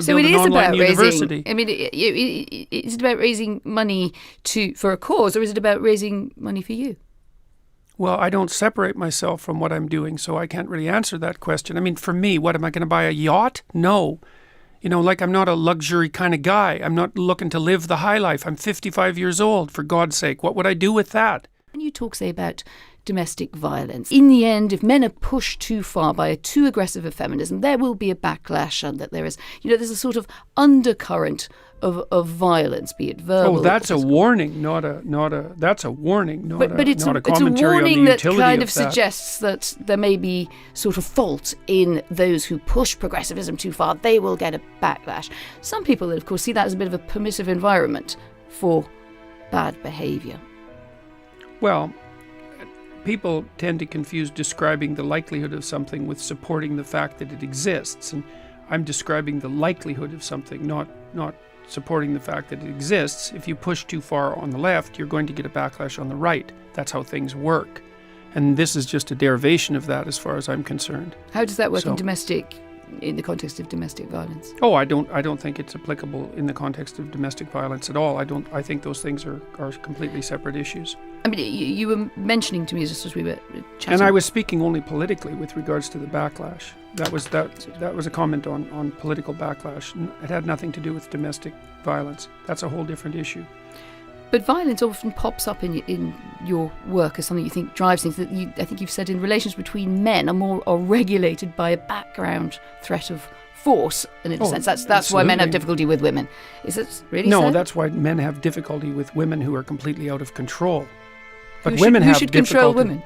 So it is about raising. I mean, is it about raising money for a cause, or is it about raising money for you? Well, I don't separate myself from what I'm doing, so I can't really answer that question. I mean, for me, what, am I going to buy a yacht? No. You know, like, I'm not a luxury kind of guy. I'm not looking to live the high life. I'm 55 years old, for God's sake. What would I do with that? When you talk, say, about domestic violence, in the end, if men are pushed too far by a too aggressive of feminism, there will be a backlash, and that there is, there's a sort of undercurrent of violence, be it verbal. Oh, that's a warning, that's a warning, not a commentary on the utility of that. It's a warning that kind of suggests that there may be sort of fault in those who push progressivism too far. They will get a backlash. Some people, of course, see that as a bit of a permissive environment for bad behaviour. Well, people tend to confuse describing the likelihood of something with supporting the fact that it exists. And I'm describing the likelihood of something, not supporting the fact that it exists. If you push too far on the left, you're going to get a backlash on the right. That's how things work. And this is just a derivation of that as far as I'm concerned. How does that work in the context of domestic violence? Oh, I don't think it's applicable in the context of domestic violence at all. I think those things are completely separate issues. I mean, you were mentioning to me just as we were chatting. And I was speaking only politically with regards to the backlash. That was a comment on political backlash. It had nothing to do with domestic violence. That's a whole different issue. But violence often pops up in your work as something you think drives things. I think you've said in relations between men are regulated by a background threat of force, and in a sense that's why men have difficulty with women. Is it really so? No, that's why men have difficulty with women who are completely out of control. But who should control women?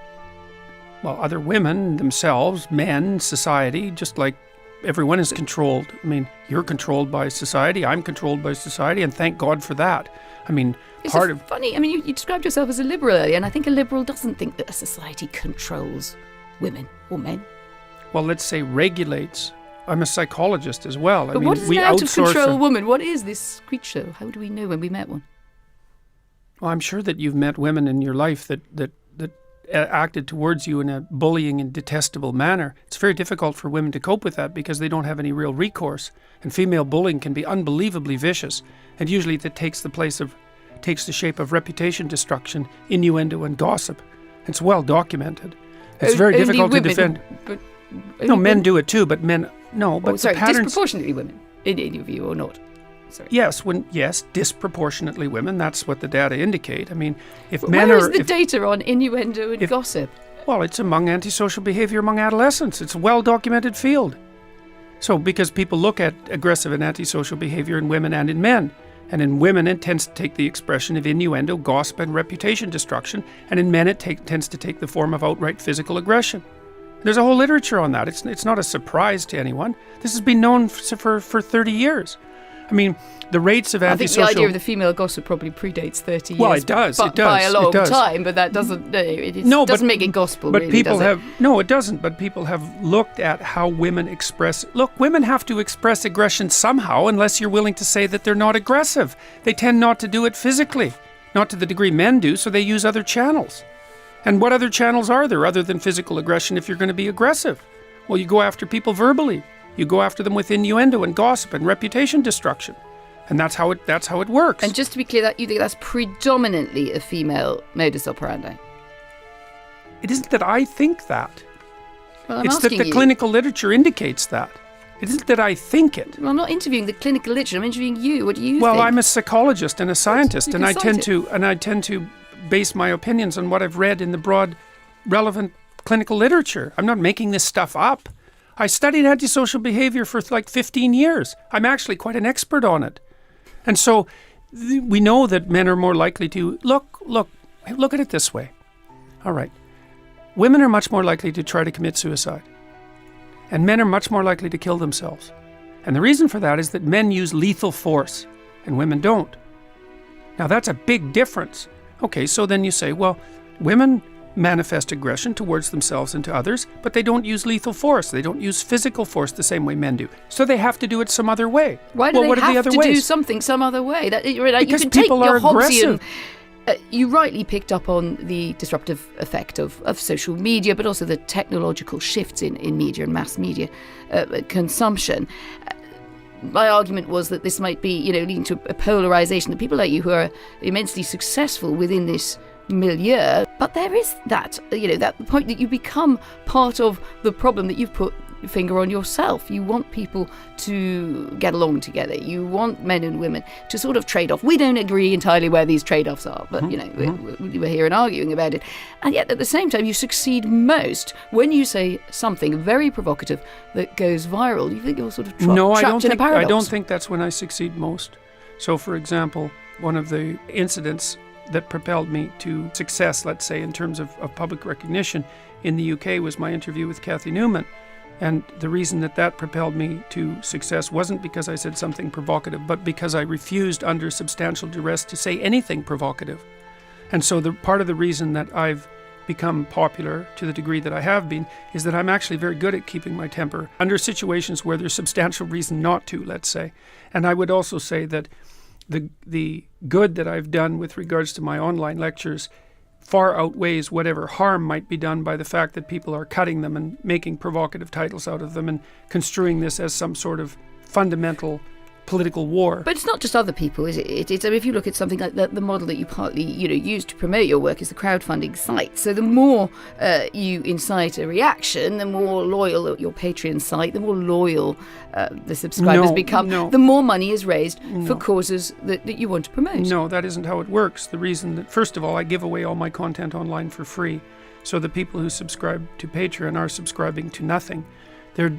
Well, other women themselves, men, society, just like everyone is controlled. I mean, you're controlled by society, I'm controlled by society, and thank God for that. I mean, funny. I mean, you described yourself as a liberal earlier, and I think a liberal doesn't think that a society controls women or men. Well, let's say regulates. I'm a psychologist as well. But what is an out-of-control woman? What is this creature? How do we know when we met one? Well, I'm sure that you've met women in your life that acted towards you in a bullying and detestable manner. It's very difficult for women to cope with that because they don't have any real recourse. And female bullying can be unbelievably vicious. And usually it takes the shape of reputation destruction, innuendo, and gossip. It's well documented. It's very difficult to defend. Men do it too, but men no. But disproportionately women, in your view, or not? Sorry. Yes, disproportionately women. That's what the data indicate. I mean, where is the data on innuendo and gossip? Well, it's among antisocial behavior among adolescents. It's a well-documented field. So, because people look at aggressive and antisocial behavior in women and in men. And in women, it tends to take the expression of innuendo, gossip, and reputation destruction. And in men, it tends to take the form of outright physical aggression. There's a whole literature on that. It's not a surprise to anyone. This has been known for 30 years. I mean, the rates of antisocial... I think the idea of the female gossip probably predates 30 years. Well, it does. By a long time, but that doesn't make it gospel, but really, people does it? No, it doesn't. But people have looked at how women express... Look, women have to express aggression somehow unless you're willing to say that they're not aggressive. They tend not to do it physically, not to the degree men do, so they use other channels. And what other channels are there other than physical aggression if you're going to be aggressive? Well, you go after people verbally. You go after them with innuendo and gossip and reputation destruction. And that's how it works. And just to be clear, that you think that's predominantly a female modus operandi? It isn't that I think that. Well, it's that the clinical literature indicates that. It isn't that I think it. Well, I'm not interviewing the clinical literature. I'm interviewing you. What do you think? Well, I'm a psychologist and a scientist, and I tend to base my opinions on what I've read in the broad, relevant clinical literature. I'm not making this stuff up. I studied antisocial behavior for like 15 years. I'm actually quite an expert on it. And so we know that men are more likely to... Look at it this way. All right. Women are much more likely to try to commit suicide. And men are much more likely to kill themselves. And the reason for that is that men use lethal force and women don't. Now that's a big difference. Okay, so then you say, well, women manifest aggression towards themselves and to others, but they don't use lethal force. They don't use physical force the same way men do. So they have to do it some other way. Why do they have to do something some other way? Because people are aggressive. You rightly picked up on the disruptive effect of social media, but also the technological shifts in media and mass media consumption. my argument was that this might be, leading to a polarisation, that people like you who are immensely successful within this milieu, but there is that, that point that you become part of the problem, that you've put your finger on yourself. You want people to get along together. You want men and women to sort of trade off. We don't agree entirely where these trade-offs are, but, we're here and arguing about it. And yet, at the same time, you succeed most when you say something very provocative that goes viral. You think you're sort of trapped in a paradox. I don't think that's when I succeed most. So, for example, one of the incidents that propelled me to success, let's say, in terms of public recognition in the UK was my interview with Cathy Newman. And the reason that propelled me to success wasn't because I said something provocative, but because I refused under substantial duress to say anything provocative. And so the part of the reason that I've become popular to the degree that I have been is that I'm actually very good at keeping my temper under situations where there's substantial reason not to, let's say. And I would also say that the good that I've done with regards to my online lectures far outweighs whatever harm might be done by the fact that people are cutting them and making provocative titles out of them and construing this as some sort of fundamental political war. But it's not just other people, is it? If you look at something like the model that you partly use to promote your work is the crowdfunding site. So the more you incite a reaction, the more loyal your Patreon site, the more loyal the subscribers become, the more money is raised for causes that you want to promote. No, that isn't how it works. The reason that, first of all, I give away all my content online for free. So the people who subscribe to Patreon are subscribing to nothing.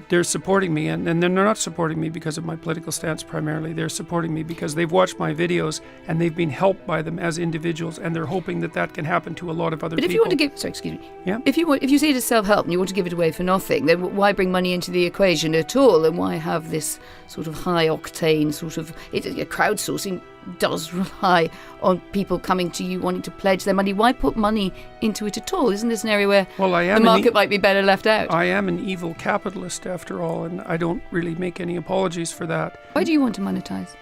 They're supporting me, and they're not supporting me because of my political stance primarily. They're supporting me because they've watched my videos and they've been helped by them as individuals, and they're hoping that can happen to a lot of other people. But if you want to give, excuse me. Yeah. If you see it as self-help and you want to give it away for nothing, then why bring money into the equation at all? And why have this sort of high-octane sort of crowdsourcing? Does rely on people coming to you wanting to pledge their money. Why put money into it at all? Isn't this an area where the market might be better left out? I am an evil capitalist after all, and I don't really make any apologies for that. Why do you want to monetize?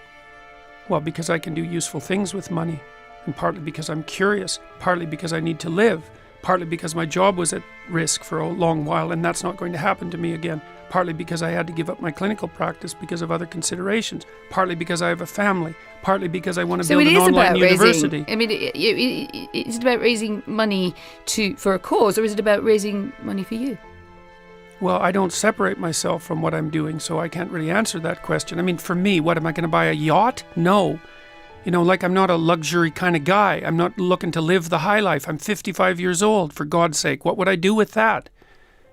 Well, because I can do useful things with money, and partly because I'm curious, partly because I need to live, partly because my job was at risk for a long while and that's not going to happen to me again, partly because I had to give up my clinical practice because of other considerations, partly because I have a family, partly because I want to build an online university. Is it about raising money for a cause, or is it about raising money for you? Well, I don't separate myself from what I'm doing, so I can't really answer that question. I mean, for me, what, am I going to buy a yacht? No. I'm not a luxury kind of guy. I'm not looking to live the high life. I'm 55 years old, for God's sake. What would I do with that?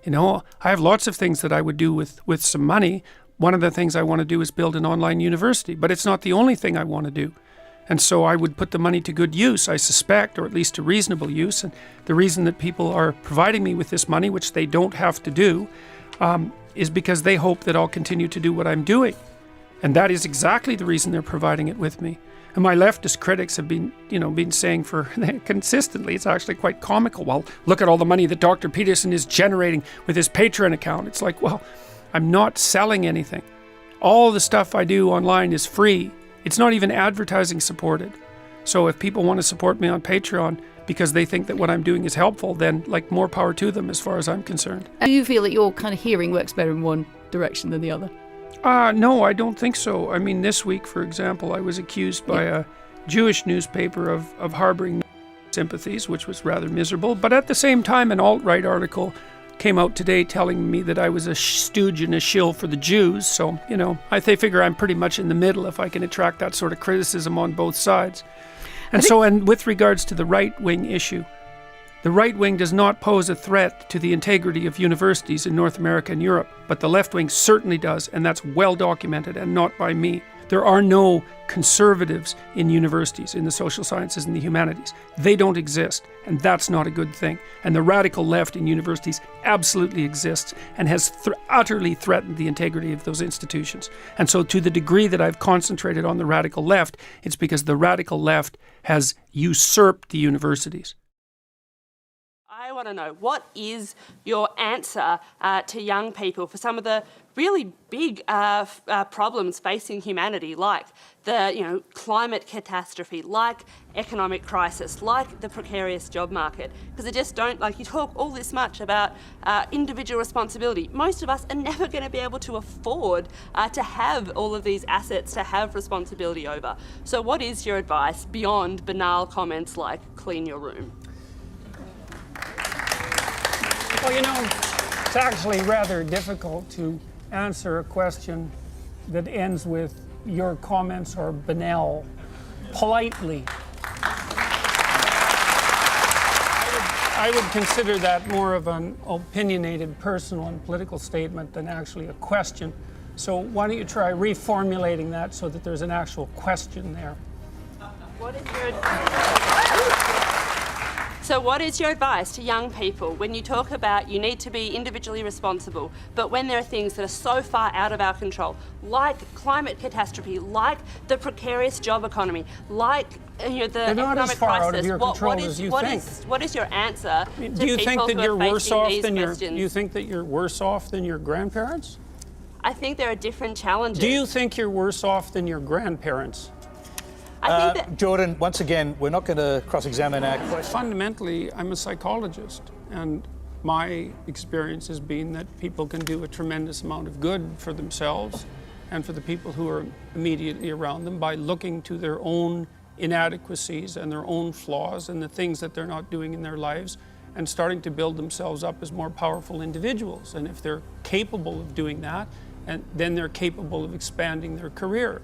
I have lots of things that I would do with some money. One of the things I want to do is build an online university, but it's not the only thing I want to do. And so I would put the money to good use, I suspect, or at least to reasonable use. And the reason that people are providing me with this money, which they don't have to do, is because they hope that I'll continue to do what I'm doing. And that is exactly the reason they're providing it with me. And my leftist critics have been saying for consistently, it's actually quite comical. Well, look at all the money that Dr. Peterson is generating with his Patreon account. It's like, well, I'm not selling anything. All the stuff I do online is free. It's not even advertising supported. So if people want to support me on Patreon because they think that what I'm doing is helpful, then more power to them as far as I'm concerned. And do you feel that your kind of hearing works better in one direction than the other? No, I don't think so. I mean, this week, for example, I was accused by a Jewish newspaper of harboring sympathies, which was rather miserable. But at the same time, an alt-right article came out today telling me that I was a stooge and a shill for the Jews. So, they figure I'm pretty much in the middle if I can attract that sort of criticism on both sides. And with regards to the right-wing issue, the right wing does not pose a threat to the integrity of universities in North America and Europe, but the left wing certainly does, and that's well documented, and not by me. There are no conservatives in universities, in the social sciences and the humanities. They don't exist, and that's not a good thing. And the radical left in universities absolutely exists and has utterly threatened the integrity of those institutions. And so to the degree that I've concentrated on the radical left, it's because the radical left has usurped the universities. want to know, what is your answer to young people for some of the really big problems facing humanity, like the climate catastrophe, like economic crisis, like the precarious job market? Because they just don't, like, you talk all this much about individual responsibility. Most of us are never going to be able to afford to have all of these assets to have responsibility over. So what is your advice beyond banal comments like clean your room? Well, it's actually rather difficult to answer a question that ends with your comments are banal politely. I would consider that more of an opinionated personal and political statement than actually a question. So why don't you try reformulating that so that there's an actual question there? So what is your advice to young people when you talk about you need to be individually responsible, but when there are things that are so far out of our control, like climate catastrophe, like the precarious job economy, like the economic crisis? Out of your control as you think. What is your answer to Do you people think that who you're are worse facing off these than questions? you think that you're worse off than your grandparents? I think there are different challenges. Do you think you're worse off than your grandparents? I think that Jordan, once again, we're not going to cross-examine our question. Fundamentally, I'm a psychologist, and my experience has been that people can do a tremendous amount of good for themselves and for the people who are immediately around them by looking to their own inadequacies and their own flaws and the things that they're not doing in their lives and starting to build themselves up as more powerful individuals. And if they're capable of doing that, and then they're capable of expanding their career.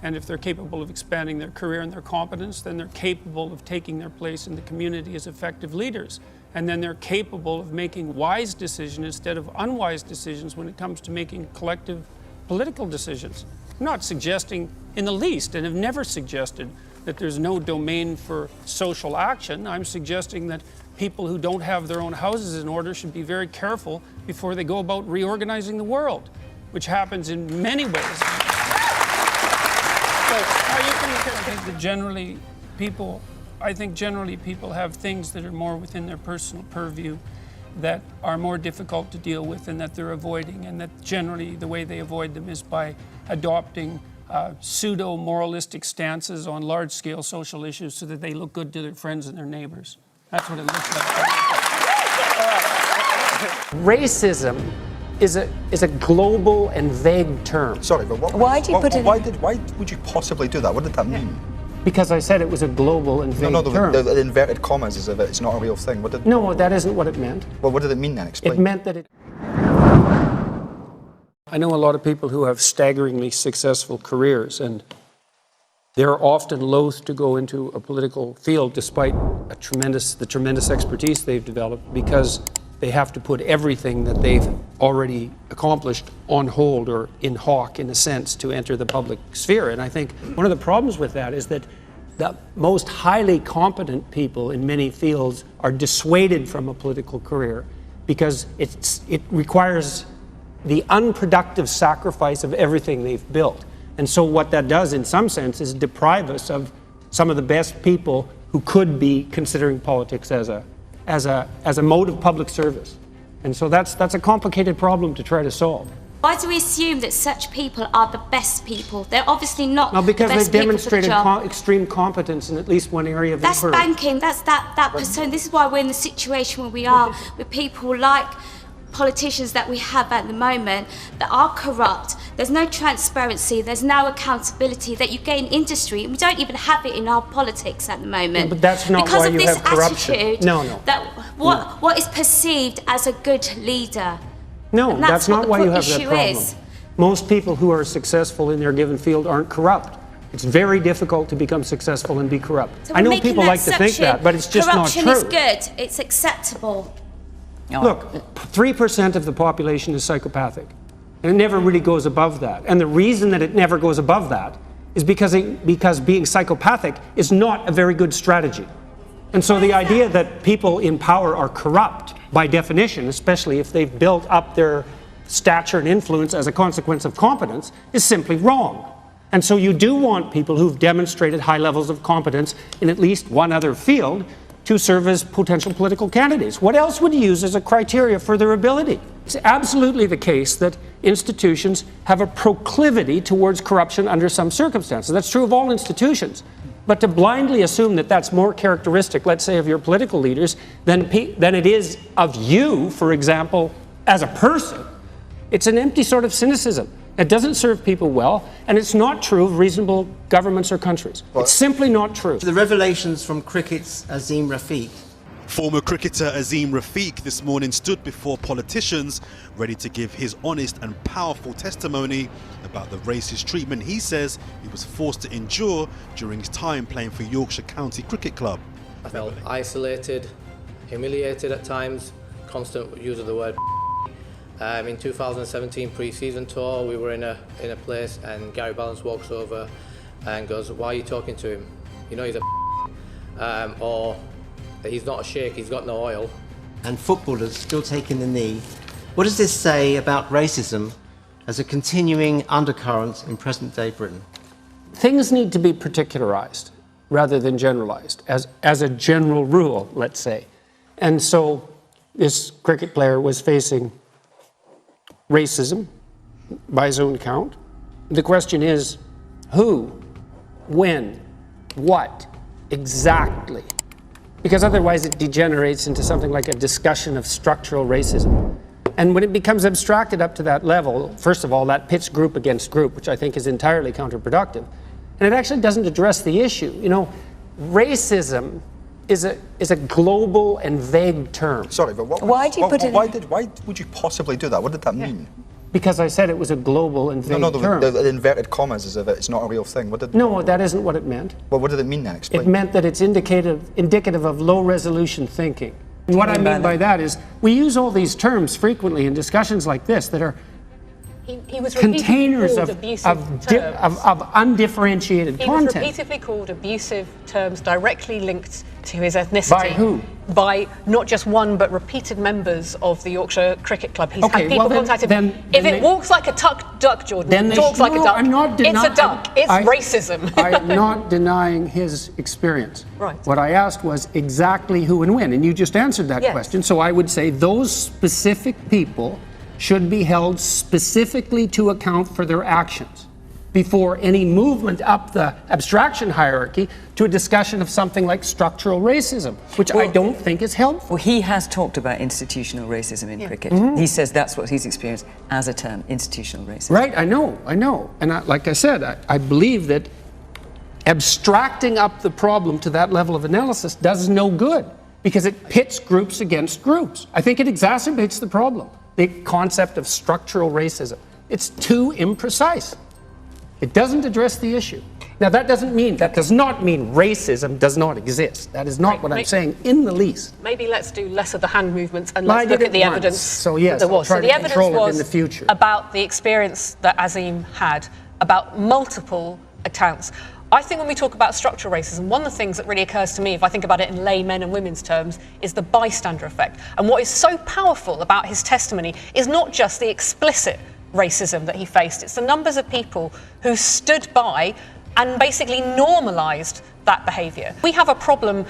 And if they're capable of expanding their career and their competence, then they're capable of taking their place in the community as effective leaders. And then they're capable of making wise decisions instead of unwise decisions when it comes to making collective political decisions. I'm not suggesting in the least, and have never suggested, that there's no domain for social action. I'm suggesting that people who don't have their own houses in order should be very careful before they go about reorganizing the world, which happens in many ways. I think generally people have things that are more within their personal purview that are more difficult to deal with and that they're avoiding, and that generally the way they avoid them is by adopting pseudo-moralistic stances on large-scale social issues so that they look good to their friends and their neighbors. That's what it looks like. Racism is a global and vague term. Sorry, but why would you possibly do that? What did that mean? Because I said it was a global and vague term. The inverted commas is if it's not a real thing. No, that isn't what it meant. Well, what did it mean then? Explain. It meant that it... I know a lot of people who have staggeringly successful careers, and they're often loath to go into a political field despite the tremendous expertise they've developed, because they have to put everything that they've already accomplished on hold or in hawk, in a sense, to enter the public sphere. And I think one of the problems with that is that the most highly competent people in many fields are dissuaded from a political career because it requires the unproductive sacrifice of everything they've built. And so what that does, in some sense, is deprive us of some of the best people who could be considering politics as a mode of public service. And so that's a complicated problem to try to solve. Why do we assume that such people are the best people? They're obviously not the best people for the job. Because they've demonstrated extreme competence in at least one area of That's banking, that's that persona. This is why we're in the situation where we are with people like politicians that we have at the moment that are corrupt. There's no transparency, there's no accountability that you get in industry, and we don't even have it in our politics at the moment. No, but that's not why you have corruption. Attitude that what is perceived as a good leader. No, that's not why you have that problem. Most people who are successful in their given field aren't corrupt. It's very difficult to become successful and be corrupt. So I know people like to think that, but it's just not true. Corruption is good, it's acceptable. Look, 3% of the population is psychopathic, and it never really goes above that. And the reason that it never goes above that is because being psychopathic is not a very good strategy. And so the idea that people in power are corrupt, by definition, especially if they've built up their stature and influence as a consequence of competence, is simply wrong. And so you do want people who've demonstrated high levels of competence in at least one other field to serve as potential political candidates. What else would you use as a criteria for their ability? It's absolutely the case that institutions have a proclivity towards corruption under some circumstances. That's true of all institutions. But to blindly assume that that's more characteristic, let's say, of your political leaders than it is of you, for example, as a person, it's an empty sort of cynicism. It doesn't serve people well, and it's not true of reasonable governments or countries. It's simply not true. The revelations from cricket's Azim Rafiq. Former cricketer Azim Rafiq this morning stood before politicians ready to give his honest and powerful testimony about the racist treatment he says he was forced to endure during his time playing for Yorkshire County Cricket Club. I felt isolated, humiliated at times, constant use of the word. In 2017 pre-season tour, we were in a place and Gary Balance walks over and goes, "Why are you talking to him? You know he's a or he's not a sheikh, he's got no oil." And footballers still taking the knee. What does this say about racism as a continuing undercurrent in present-day Britain? Things need to be particularized rather than generalized, as a general rule, let's say. And so this cricket player was facing racism by his own account. The question is, who, when, what, exactly? Because otherwise it degenerates into something like a discussion of structural racism. And when it becomes abstracted up to that level, first of all, that pits group against group, which I think is entirely counterproductive. And it actually doesn't address the issue. You know, racism is a global and vague term. Sorry, but why would you possibly do that? What did that mean? Because I said it was a global and vague term. The inverted commas as if it's not a real thing. No, that isn't what it meant. Well, what did it mean then? Explain. It meant that it's indicative of low-resolution thinking. And what I mean by that is we use all these terms frequently in discussions like this that are he was containers of undifferentiated content. He was repeatedly called abusive terms directly linked to his ethnicity. By who? By not just one, but repeated members of the Yorkshire Cricket Club. He's had people contact him. If it walks like a duck, Jordan, talks like a duck, it's a duck. It's racism. I'm not denying his experience. Right. What I asked was exactly who and when, and you just answered that question. So I would say those specific people should be held specifically to account for their actions before any movement up the abstraction hierarchy to a discussion of something like structural racism, which I don't think is helpful. Well, he has talked about institutional racism in cricket. He says that's what he's experienced as a term, institutional racism. Right, I know. And like I said, I believe that abstracting up the problem to that level of analysis does no good because it pits groups against groups. I think it exacerbates the problem, the concept of structural racism. It's too imprecise. It doesn't address the issue. Now, that does not mean racism does not exist. That is not what I'm saying in the least. Maybe let's do less of the hand movements and let's look at the evidence. So yes, there was. I'll try the to control evidence it in the future. About the experience that Azim had, about multiple accounts. I think when we talk about structural racism, one of the things that really occurs to me, if I think about it in lay men and women's terms, is the bystander effect. And what is so powerful about his testimony is not just the explicit racism that he faced, it's the numbers of people who stood by and basically normalised that behaviour. We have a problem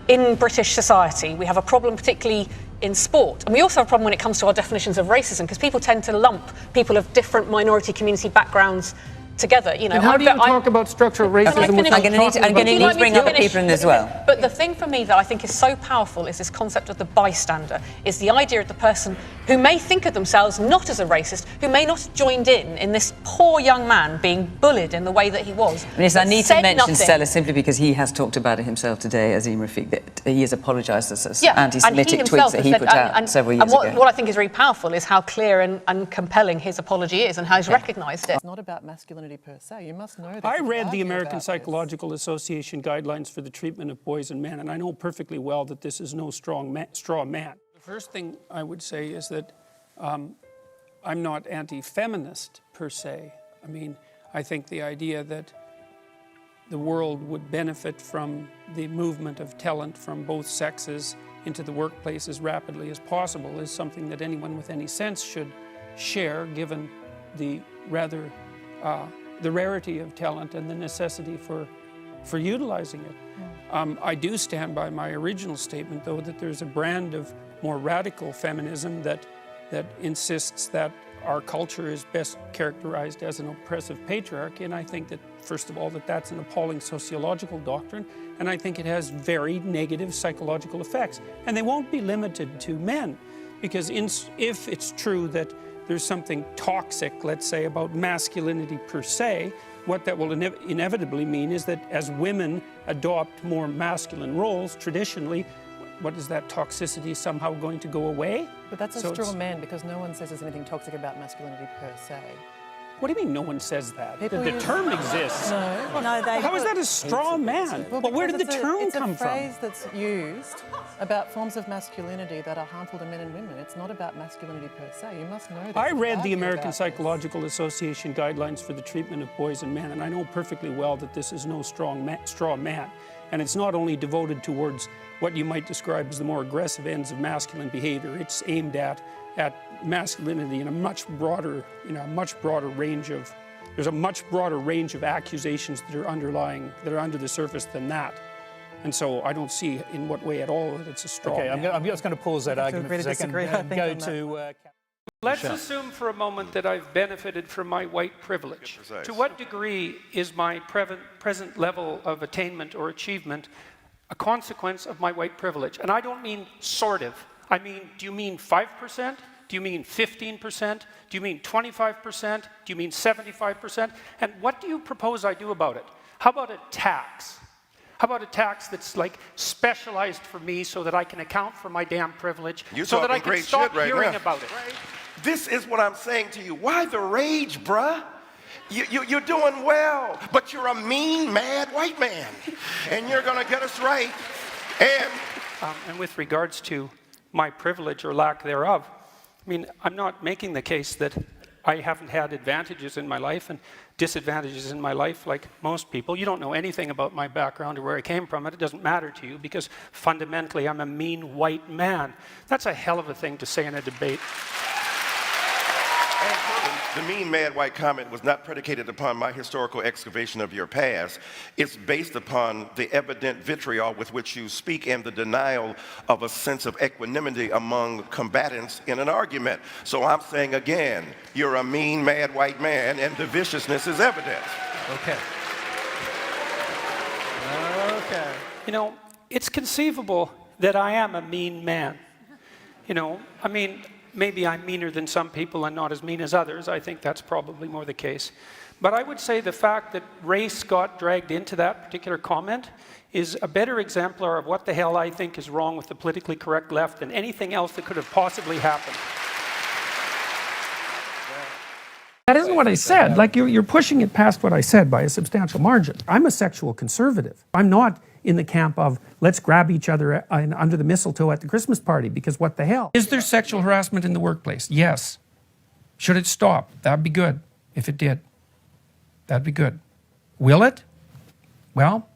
in British society, we have a problem particularly in sport, and we also have a problem when it comes to our definitions of racism, because people tend to lump people of different minority community backgrounds together. You know, and how do you talk about structural racism? I'm going to need to bring up Peterson as well. But the thing for me that I think is so powerful is this concept of the bystander, is the idea of the person who may think of themselves not as a racist, who may not have joined in this poor young man being bullied in the way that he was. I need to mention Stella simply because he has talked about it himself today, Azim Rafiq, that he has apologised for some anti-Semitic tweets that he put out several years ago. And what I think is really powerful is how clear and compelling his apology is and how he's recognised it. It's not about masculinity per se. You must know that. I read the American Psychological Association guidelines for the treatment of boys and men, and I know perfectly well that this is no straw man. The first thing I would say is that I'm not anti-feminist per se. I mean, I think the idea that the world would benefit from the movement of talent from both sexes into the workplace as rapidly as possible is something that anyone with any sense should share, given the rather the rarity of talent and the necessity for for utilizing it. I do stand by my original statement, though, that there's a brand of more radical feminism that insists that our culture is best characterized as an oppressive patriarchy, and I think that, first of all, that's an appalling sociological doctrine, and I think it has very negative psychological effects. And they won't be limited to men, because if it's true that there's something toxic, let's say, about masculinity per se, what that will inevitably mean is that as women adopt more masculine roles, traditionally, what is that toxicity somehow going to go away? But that's a straw man, because no one says there's anything toxic about masculinity per se. What do you mean no one says that? The term exists. No. How is that a straw man? Well, where did the term come from? It's a phrase that's used about forms of masculinity that are harmful to men and women. It's not about masculinity per se. You must know that. I read the American Psychological Association guidelines for the treatment of boys and men, and I know perfectly well that this is no straw man. And it's not only devoted towards what you might describe as the more aggressive ends of masculine behavior. It's aimed at masculinity in a much broader range of, there's a much broader range of accusations that are under the surface than that. And so I don't see in what way at all that it's a straw man. I'm just going to pause that argument for a second and go to... Let's assume for a moment that I've benefited from my white privilege. To what degree is my present level of attainment or achievement a consequence of my white privilege? And I don't mean sort of. I mean, do you mean 5%? Do you mean 15%? Do you mean 25%? Do you mean 75%? And what do you propose I do about it? How about a tax? How about a tax that's like specialized for me so that I can account for my damn privilege, so that I can stop hearing about it? Right? This is what I'm saying to you. Why the rage, bruh? You're doing well, but you're a mean, mad white man, and you're going to get us right. And with regards to my privilege or lack thereof, I mean, I'm not making the case that I haven't had advantages in my life and disadvantages in my life like most people. You don't know anything about my background or where I came from, and it doesn't matter to you because fundamentally I'm a mean white man. That's a hell of a thing to say in a debate. The mean, mad white comment was not predicated upon my historical excavation of your past. It's based upon the evident vitriol with which you speak and the denial of a sense of equanimity among combatants in an argument. So I'm saying again, you're a mean, mad white man, and the viciousness is evident. Okay. You know, it's conceivable that I am a mean man. You know, I mean, maybe I'm meaner than some people and not as mean as others. I think that's probably more the case. But I would say the fact that race got dragged into that particular comment is a better exemplar of what the hell I think is wrong with the politically correct left than anything else that could have possibly happened. That isn't what I said. Like, you're pushing it past what I said by a substantial margin. I'm a sexual conservative. I'm not in the camp of let's grab each other under the mistletoe at the Christmas party, because what the hell? Is there sexual harassment in the workplace? Yes. Should it stop? That'd be good if it did. That'd be good. Will it? Well,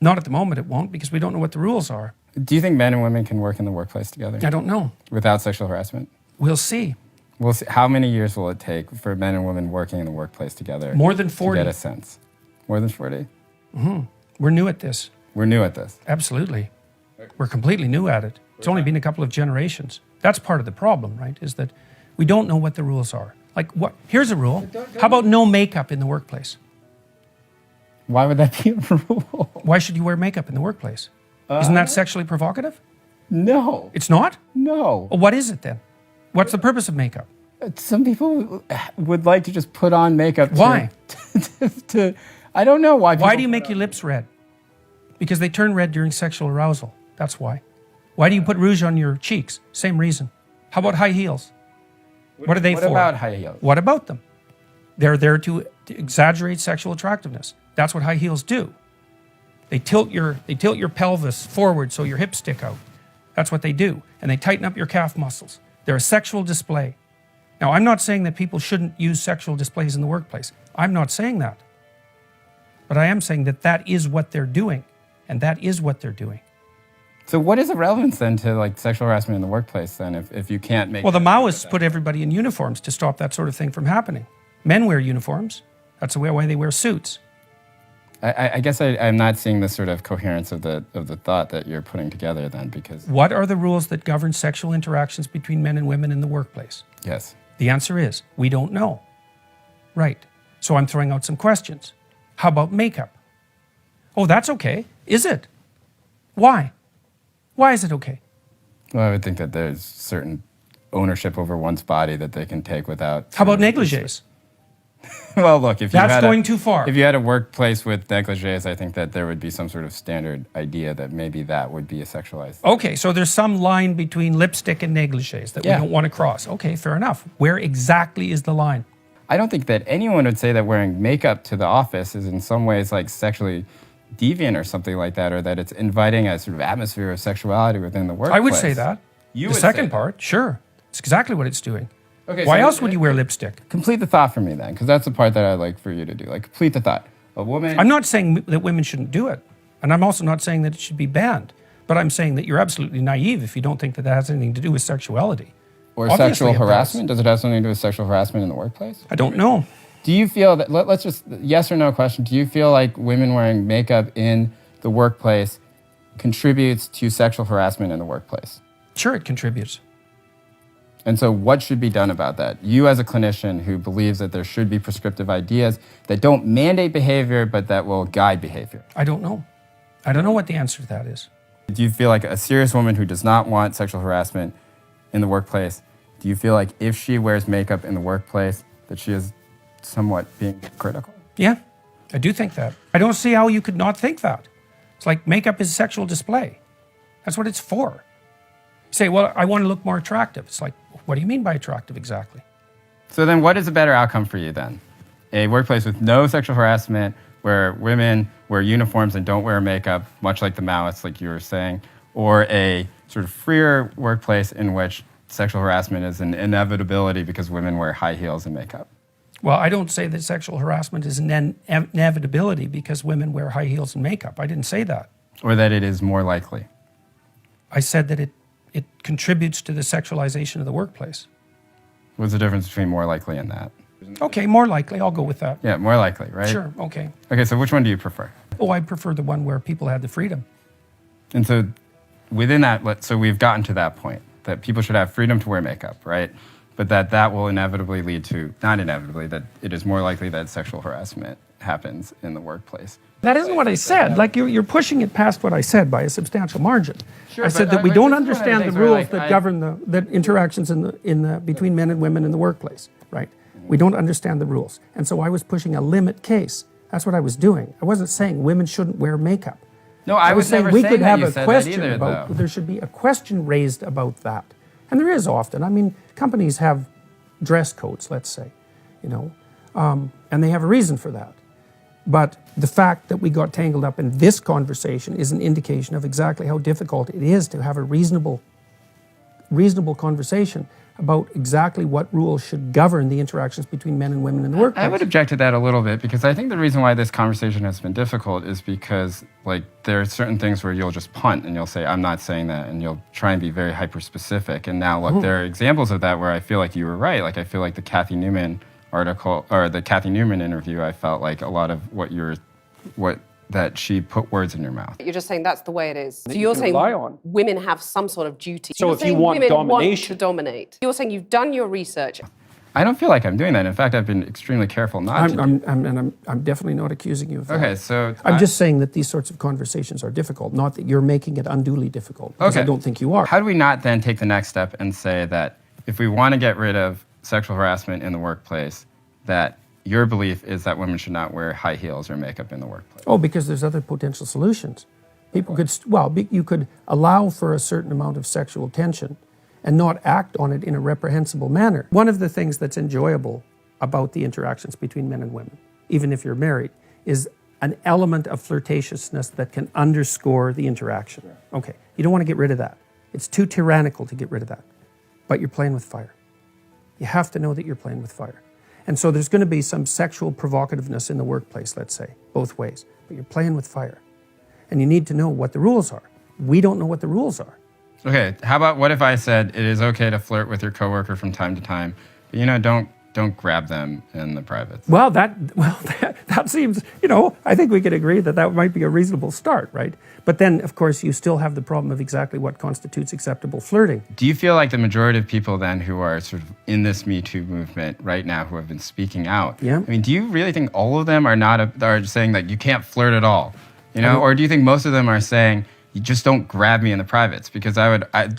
not at the moment it won't, because we don't know what the rules are. Do you think men and women can work in the workplace together? I don't know. Without sexual harassment? We'll see. We'll see. How many years will it take for men and women working in the workplace together? More than 40. To get a sense. More than 40? Mm-hmm. We're new at this. We're new at this. Absolutely. We're completely new at it. It's only been a couple of generations. That's part of the problem, right? Is that we don't know what the rules are. Like, what? Here's a rule. How about no makeup in the workplace? Why would that be a rule? Why should you wear makeup in the workplace? Isn't that sexually provocative? No. It's not? No. Well, what is it then? What's the purpose of makeup? Some people would like to just put on makeup. Why? I don't know why. Why do you make your lips red? Because they turn red during sexual arousal. That's why. Why do you put rouge on your cheeks? Same reason. How about high heels? What are they for? What about high heels? What about them? They're there to exaggerate sexual attractiveness. That's what high heels do. They tilt your pelvis forward so your hips stick out. That's what they do. And they tighten up your calf muscles. They're a sexual display. Now, I'm not saying that people shouldn't use sexual displays in the workplace. I'm not saying that. But I am saying that that is what they're doing. And that is what they're doing. So what is the relevance then to like sexual harassment in the workplace then if you can't make... Well, the Maoists put everybody in uniforms to stop that sort of thing from happening. Men wear uniforms. That's the way they wear suits. I guess I'm not seeing the sort of coherence of the thought that you're putting together then, because... What are the rules that govern sexual interactions between men and women in the workplace? Yes. The answer is, we don't know. Right. So I'm throwing out some questions. How about makeup? Oh, that's okay. Is it? Why? Why is it okay? Well, I would think that there's certain ownership over one's body that they can take without... How about negligés? Well, look, if you That's going too far. If you had a workplace with negligés, I think that there would be some sort of standard idea that maybe that would be a sexualized... Okay, so there's some line between lipstick and negligés that we don't want to cross. Okay, fair enough. Where exactly is the line? I don't think that anyone would say that wearing makeup to the office is in some ways like sexually deviant or something like that, or that it's inviting a sort of atmosphere of sexuality within the workplace. I would say that. You the would second say part, sure. It's exactly what it's doing. Okay, Why so else would you wear lipstick? Complete the thought for me then, because that's the part that I'd like for you to do. Like, complete the thought. A woman... I'm not saying that women shouldn't do it, and I'm also not saying that it should be banned, but I'm saying that you're absolutely naive if you don't think that that has anything to do with sexuality. Or sexual harassment? Does it have something to do with sexual harassment in the workplace? I don't know. Do you feel that, let's just, yes or no question, do you feel like women wearing makeup in the workplace contributes to sexual harassment in the workplace? Sure, it contributes. And so what should be done about that? You as a clinician who believes that there should be prescriptive ideas that don't mandate behavior, but that will guide behavior. I don't know. I don't know what the answer to that is. Do you feel like a serious woman who does not want sexual harassment in the workplace, do you feel like if she wears makeup in the workplace, that she is somewhat being critical? Yeah, I do think that. I don't see how you could not think that. It's like makeup is sexual display. That's what it's for. You say, well, I want to look more attractive. It's like, what do you mean by attractive exactly? So then what is a better outcome for you then? A workplace with no sexual harassment, where women wear uniforms and don't wear makeup, much like the Maoists, like you were saying, or a sort of freer workplace in which sexual harassment is an inevitability because women wear high heels and makeup? Well, I don't say that sexual harassment is an inevitability because women wear high heels and makeup. I didn't say that. Or that it is more likely? I said that it contributes to the sexualization of the workplace. What's the difference between more likely and that? Okay, more likely. I'll go with that. Yeah, more likely, right? Sure, okay. Okay, so which one do you prefer? Oh, I prefer the one where people had the freedom. And so within that, so we've gotten to that point, that people should have freedom to wear makeup, right? But that will inevitably lead to, not inevitably, that it is more likely that sexual harassment happens in the workplace. That isn't what I said. Like, you're pushing it past what I said by a substantial margin. Sure, I said that we don't understand the rules that govern the interactions between men and women in the workplace, right? We don't understand the rules. And so I was pushing a limit case. That's what I was doing. I wasn't saying women shouldn't wear makeup. No, I was saying never we saying could that have you a said question that either, about, though. there should be a question raised about that. And there is often. I mean, companies have dress codes, let's say, you know, and they have a reason for that. But the fact that we got tangled up in this conversation is an indication of exactly how difficult it is to have a reasonable conversation about exactly what rules should govern the interactions between men and women in the workplace. I would object to that a little bit, because I think the reason why this conversation has been difficult is because, like, there are certain things where you'll just punt and you'll say, I'm not saying that, and you'll try and be very hyper-specific. And now, look, there are examples of that where I feel like you were right. Like, I feel like the Kathy Newman article, or the Kathy Newman interview, I felt like a lot of that she put words in your mouth. You're just saying that's the way it is. So you're saying women have some sort of duty. So You're if you saying want women domination- want to dominate. You're saying you've done your research. I don't feel like I'm doing that. In fact, I've been extremely careful not to. I'm definitely not accusing you of that. Okay, so I'm just saying that these sorts of conversations are difficult, not that you're making it unduly difficult, because I don't think you are. How do we not then take the next step and say that if we want to get rid of sexual harassment in the workplace, that your belief is that women should not wear high heels or makeup in the workplace? Oh, because there's other potential solutions. People could, you could allow for a certain amount of sexual tension and not act on it in a reprehensible manner. One of the things that's enjoyable about the interactions between men and women, even if you're married, is an element of flirtatiousness that can underscore the interaction. Okay, you don't want to get rid of that. It's too tyrannical to get rid of that. But you're playing with fire. You have to know that you're playing with fire. And so there's going to be some sexual provocativeness in the workplace, let's say, both ways. But you're playing with fire. And you need to know what the rules are. We don't know what the rules are. Okay, how about what if I said it is okay to flirt with your coworker from time to time, but don't don't grab them in the privates. Well, that seems, I think we could agree that might be a reasonable start, right? But then, of course, you still have the problem of exactly what constitutes acceptable flirting. Do you feel like the majority of people then who are sort of in this Me Too movement right now, who have been speaking out, yeah. I mean, do you really think all of them are saying that you can't flirt at all? Or do you think most of them are saying, you just don't grab me in the privates? Because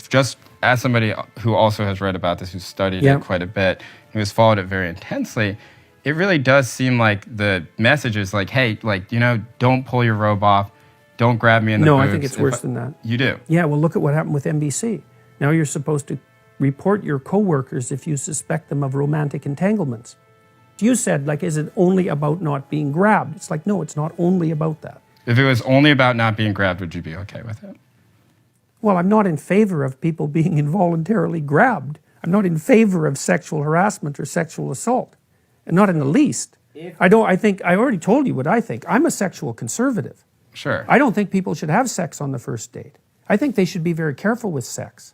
just as somebody who also has read about this, who's studied it quite a bit, who has followed it very intensely, it really does seem like the message is like, hey, don't pull your robe off, don't grab me in the boobs. No, I think it's worse than that. You do? Yeah, well, look at what happened with NBC. Now you're supposed to report your coworkers if you suspect them of romantic entanglements. You said, is it only about not being grabbed? It's like, no, it's not only about that. If it was only about not being grabbed, would you be okay with it? Well, I'm not in favor of people being involuntarily grabbed. I'm not in favor of sexual harassment or sexual assault, and not in the least. I already told you what I think. I'm a sexual conservative. Sure. I don't think people should have sex on the first date. I think they should be very careful with sex,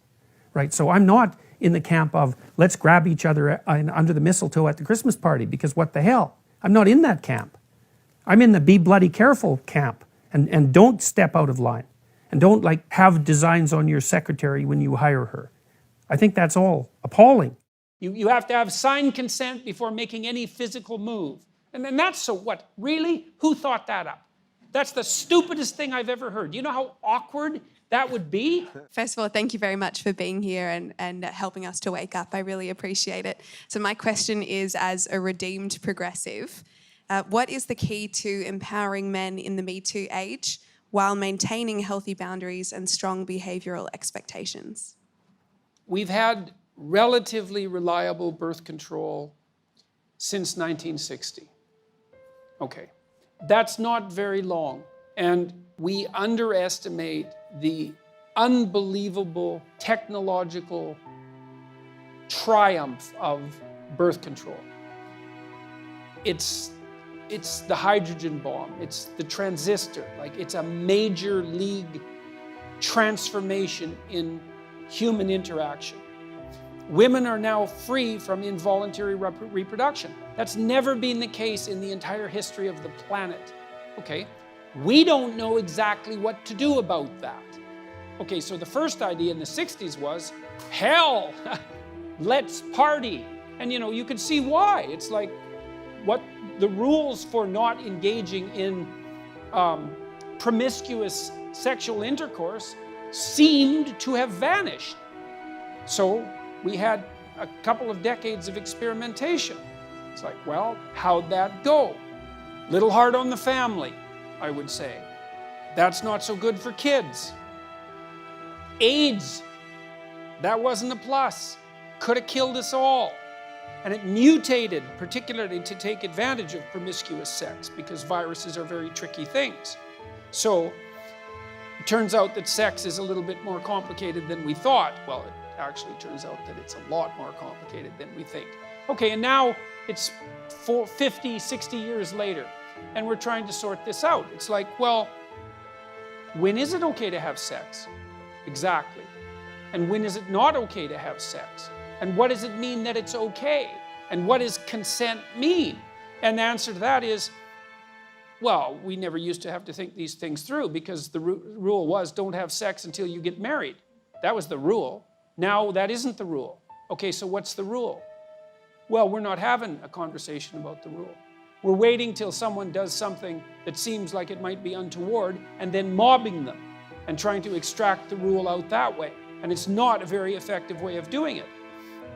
right? So I'm not in the camp of let's grab each other under the mistletoe at the Christmas party, because what the hell? I'm not in that camp. I'm in the be bloody careful camp, and don't step out of line, and don't have designs on your secretary when you hire her. I think that's all appalling. You have to have signed consent before making any physical move. And then that's so what? Really? Who thought that up? That's the stupidest thing I've ever heard. You know how awkward that would be? First of all, thank you very much for being here and helping us to wake up. I really appreciate it. So my question is, as a redeemed progressive, what is the key to empowering men in the Me Too age while maintaining healthy boundaries and strong behavioural expectations? We've had relatively reliable birth control since 1960. Okay, that's not very long. And we underestimate the unbelievable technological triumph of birth control. It's the hydrogen bomb, it's the transistor, it's a major league transformation in human interaction. Women are now free from involuntary reproduction. That's never been the case in the entire history of the planet. Okay, we don't know exactly what to do about that. Okay, so the first idea in the 60s was, hell, let's party. And you could see why. It's like, what the rules for not engaging in promiscuous sexual intercourse seemed to have vanished. So we had a couple of decades of experimentation. It's like, well, how'd that go? Little hard on the family, I would say. That's not so good for kids. AIDS, that wasn't a plus. Could have killed us all. And it mutated, particularly to take advantage of promiscuous sex, because viruses are very tricky things. So it turns out that sex is a little bit more complicated than we thought. Well, it actually turns out that it's a lot more complicated than we think. Okay, and now it's 50, 60 years later, and we're trying to sort this out. It's like, well, when is it okay to have sex? Exactly. And when is it not okay to have sex? And what does it mean that it's okay? And what does consent mean? And the answer to that is, well, we never used to have to think these things through, because the rule was don't have sex until you get married. That was the rule. Now that isn't the rule. Okay, so what's the rule? Well, we're not having a conversation about the rule. We're waiting till someone does something that seems like it might be untoward, and then mobbing them and trying to extract the rule out that way. And it's not a very effective way of doing it.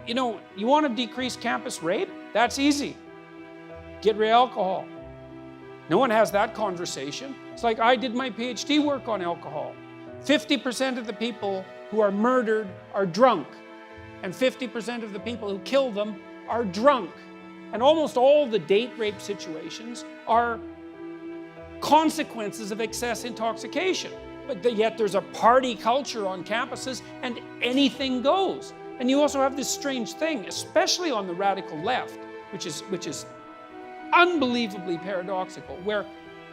You want to decrease campus rape? That's easy. Get rid of alcohol. No one has that conversation. It's like, I did my PhD work on alcohol. 50% of the people who are murdered are drunk, and 50% of the people who kill them are drunk. And almost all the date rape situations are consequences of excess intoxication. But yet there's a party culture on campuses, and anything goes. And you also have this strange thing, especially on the radical left, which is unbelievably paradoxical, where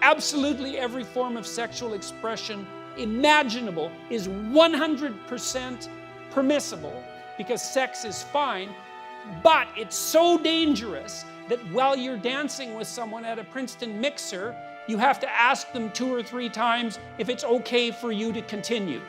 absolutely every form of sexual expression imaginable is 100% permissible because sex is fine, But it's so dangerous that while you're dancing with someone at a Princeton mixer, you have to ask them 2 or 3 times if it's okay for you to continue.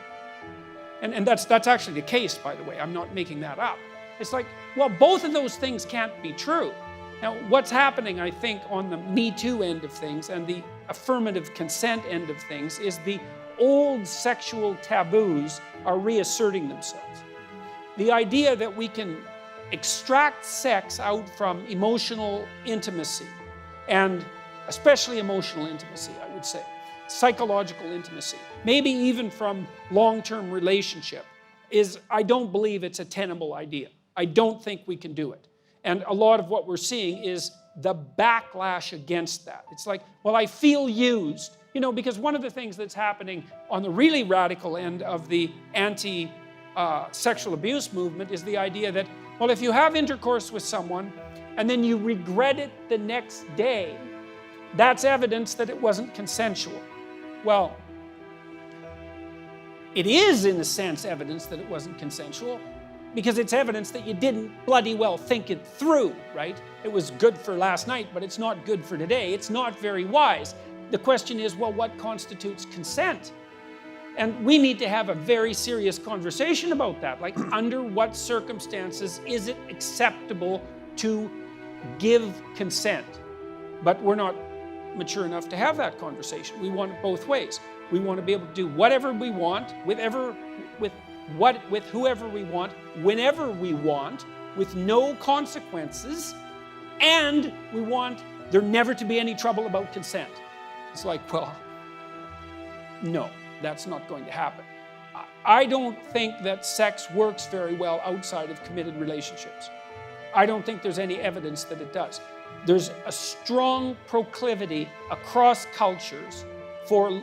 And that's actually the case, by the way. I'm not making that up. It's like, well, both of those things can't be true. Now, what's happening, I think, on the Me Too end of things and the affirmative consent end of things is the old sexual taboos are reasserting themselves. The idea that we can extract sex out from emotional intimacy, and especially emotional intimacy, I would say, psychological intimacy, maybe even from long-term relationship, I don't believe it's a tenable idea. I don't think we can do it. And a lot of what we're seeing is the backlash against that. It's like, well, I feel used. You know, because one of the things that's happening on the really radical end of the anti-sexual abuse movement is the idea that, well, if you have intercourse with someone and then you regret it the next day, that's evidence that it wasn't consensual. Well, it is, in a sense, evidence that it wasn't consensual, because it's evidence that you didn't bloody well think it through, right? It was good for last night, but it's not good for today. It's not very wise. The question is, well, what constitutes consent? And we need to have a very serious conversation about that. Like, under what circumstances is it acceptable to give consent? But we're not mature enough to have that conversation. We want it both ways. We want to be able to do whatever we want, with whoever we want, whenever we want, with no consequences, and we want there never to be any trouble about consent. It's like, well, no, that's not going to happen. I don't think that sex works very well outside of committed relationships. I don't think there's any evidence that it does. There's a strong proclivity across cultures for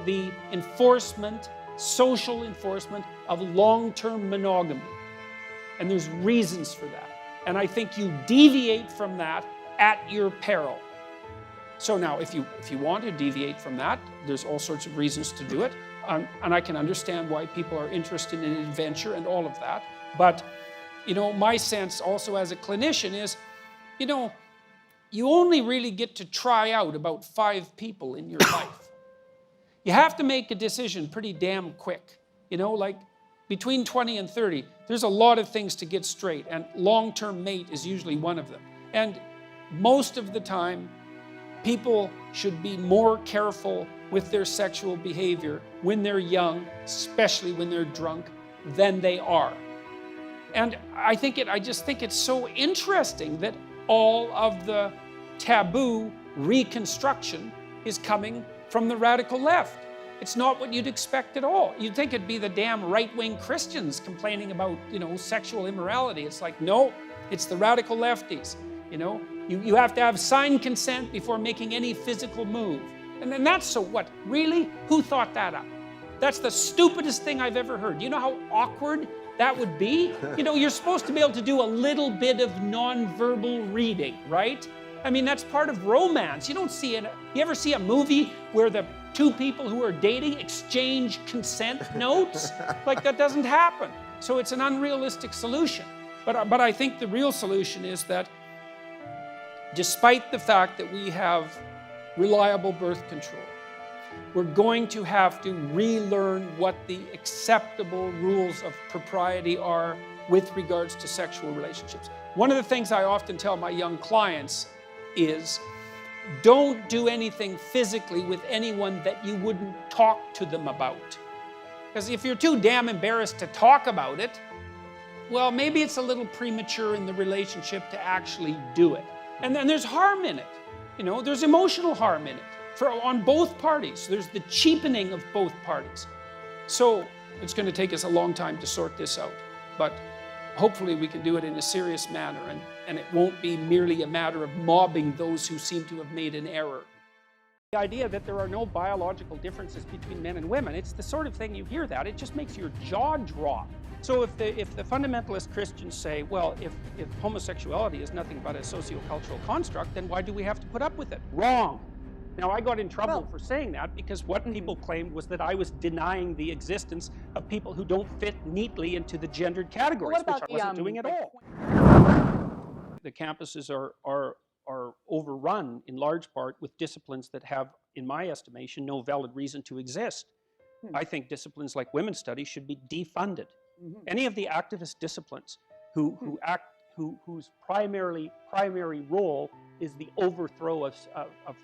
the enforcement, social enforcement of long-term monogamy. And there's reasons for that. And I think you deviate from that at your peril. So now, if you want to deviate from that, there's all sorts of reasons to do it. And I can understand why people are interested in adventure and all of that. But, you know, my sense also as a clinician is, you know, you only really get to try out about 5 people in your life. You have to make a decision pretty damn quick. You know, like between 20 and 30, there's a lot of things to get straight, and long-term mate is usually one of them. And most of the time, people should be more careful with their sexual behavior when they're young, especially when they're drunk, than they are. And I just think it's so interesting that all of the taboo reconstruction is coming from the radical left. It's not what you'd expect at all. You'd think it'd be the damn right-wing Christians complaining about, you know, sexual immorality. It's like, no, it's the radical lefties. You know, you have to have signed consent before making any physical move. And then that's so what? Really? Who thought that up? That's the stupidest thing I've ever heard. You know how awkward that would be? You know, you're supposed to be able to do a little bit of nonverbal reading, right? I mean, that's part of romance. You don't see it. You ever see a movie where the 2 people who are dating exchange consent notes? Like, that doesn't happen. So it's an unrealistic solution. But I think the real solution is that despite the fact that we have reliable birth control, we're going to have to relearn what the acceptable rules of propriety are with regards to sexual relationships. One of the things I often tell my young clients is, don't do anything physically with anyone that you wouldn't talk to them about. Because if you're too damn embarrassed to talk about it, well, maybe it's a little premature in the relationship to actually do it. And then there's harm in it. You know, there's emotional harm in it on both parties. There's the cheapening of both parties. So it's going to take us a long time to sort this out. But hopefully we can do it in a serious manner, and it won't be merely a matter of mobbing those who seem to have made an error. The idea that there are no biological differences between men and women, it's the sort of thing you hear that, it just makes your jaw drop. So if the fundamentalist Christians say, well, if homosexuality is nothing but a sociocultural construct, then why do we have to put up with it? Wrong. Now, I got in trouble for saying that because what people claimed was that I was denying the existence of people who don't fit neatly into the gendered categories, which I wasn't doing at all. the campuses are overrun in large part with disciplines that have, in my estimation, no valid reason to exist. I think disciplines like women's studies should be defunded. Any of the activist disciplines whose primary role is the overthrow of,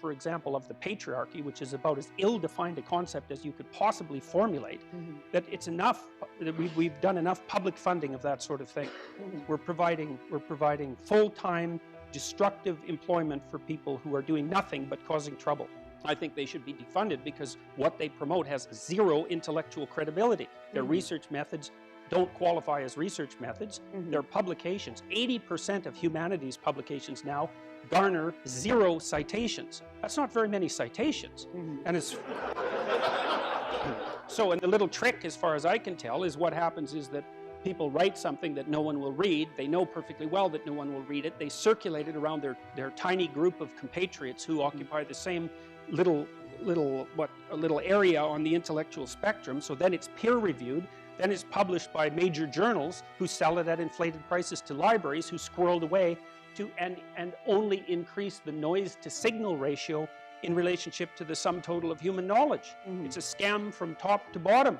for example, of the patriarchy, which is about as ill-defined a concept as you could possibly formulate, that it's enough, that we've done enough public funding of that sort of thing. We're providing full-time, destructive employment for people who are doing nothing but causing trouble. I think they should be defunded because what they promote has zero intellectual credibility. Their research methods don't qualify as research methods. Their publications, 80% of humanities publications now garner 0 citations. That's not very many citations. And it's so, and the little trick, as far as I can tell, is what happens is that people write something that no one will read. They know perfectly well that no one will read it. They circulate it around their tiny group of compatriots who occupy the same little area on the intellectual spectrum. So then it's peer reviewed. Then it's published by major journals who sell it at inflated prices to libraries who squirreled away to and only increase the noise to signal ratio in relationship to the sum total of human knowledge. It's a scam from top to bottom.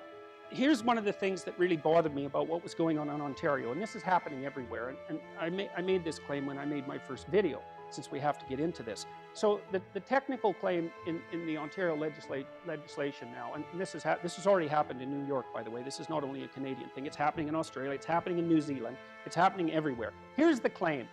Here's one of the things that really bothered me about what was going on in Ontario, and this is happening everywhere, and I made this claim when I made my first video, since we have to get into this. So the technical claim in the Ontario legislation now, and this has already happened in New York, by the way. This is not only a Canadian thing. It's happening in Australia. It's happening in New Zealand. It's happening everywhere. Here's the claim.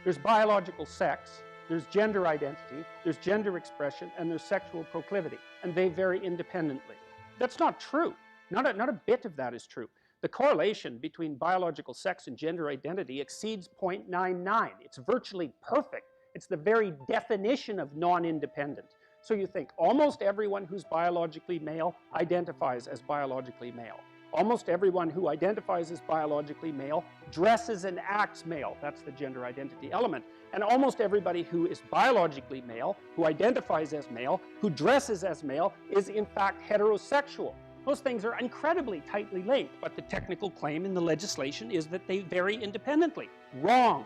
There's biological sex, there's gender identity, there's gender expression, and there's sexual proclivity, and they vary independently. That's not true. Not a bit of that is true. The correlation between biological sex and gender identity exceeds 0.99. It's virtually perfect. It's the very definition of non-independent. So you think almost everyone who's biologically male identifies as biologically male. Almost everyone who identifies as biologically male dresses and acts male. That's the gender identity element. And almost everybody who is biologically male, who identifies as male, who dresses as male, is in fact heterosexual. Those things are incredibly tightly linked, but the technical claim in the legislation is that they vary independently. Wrong.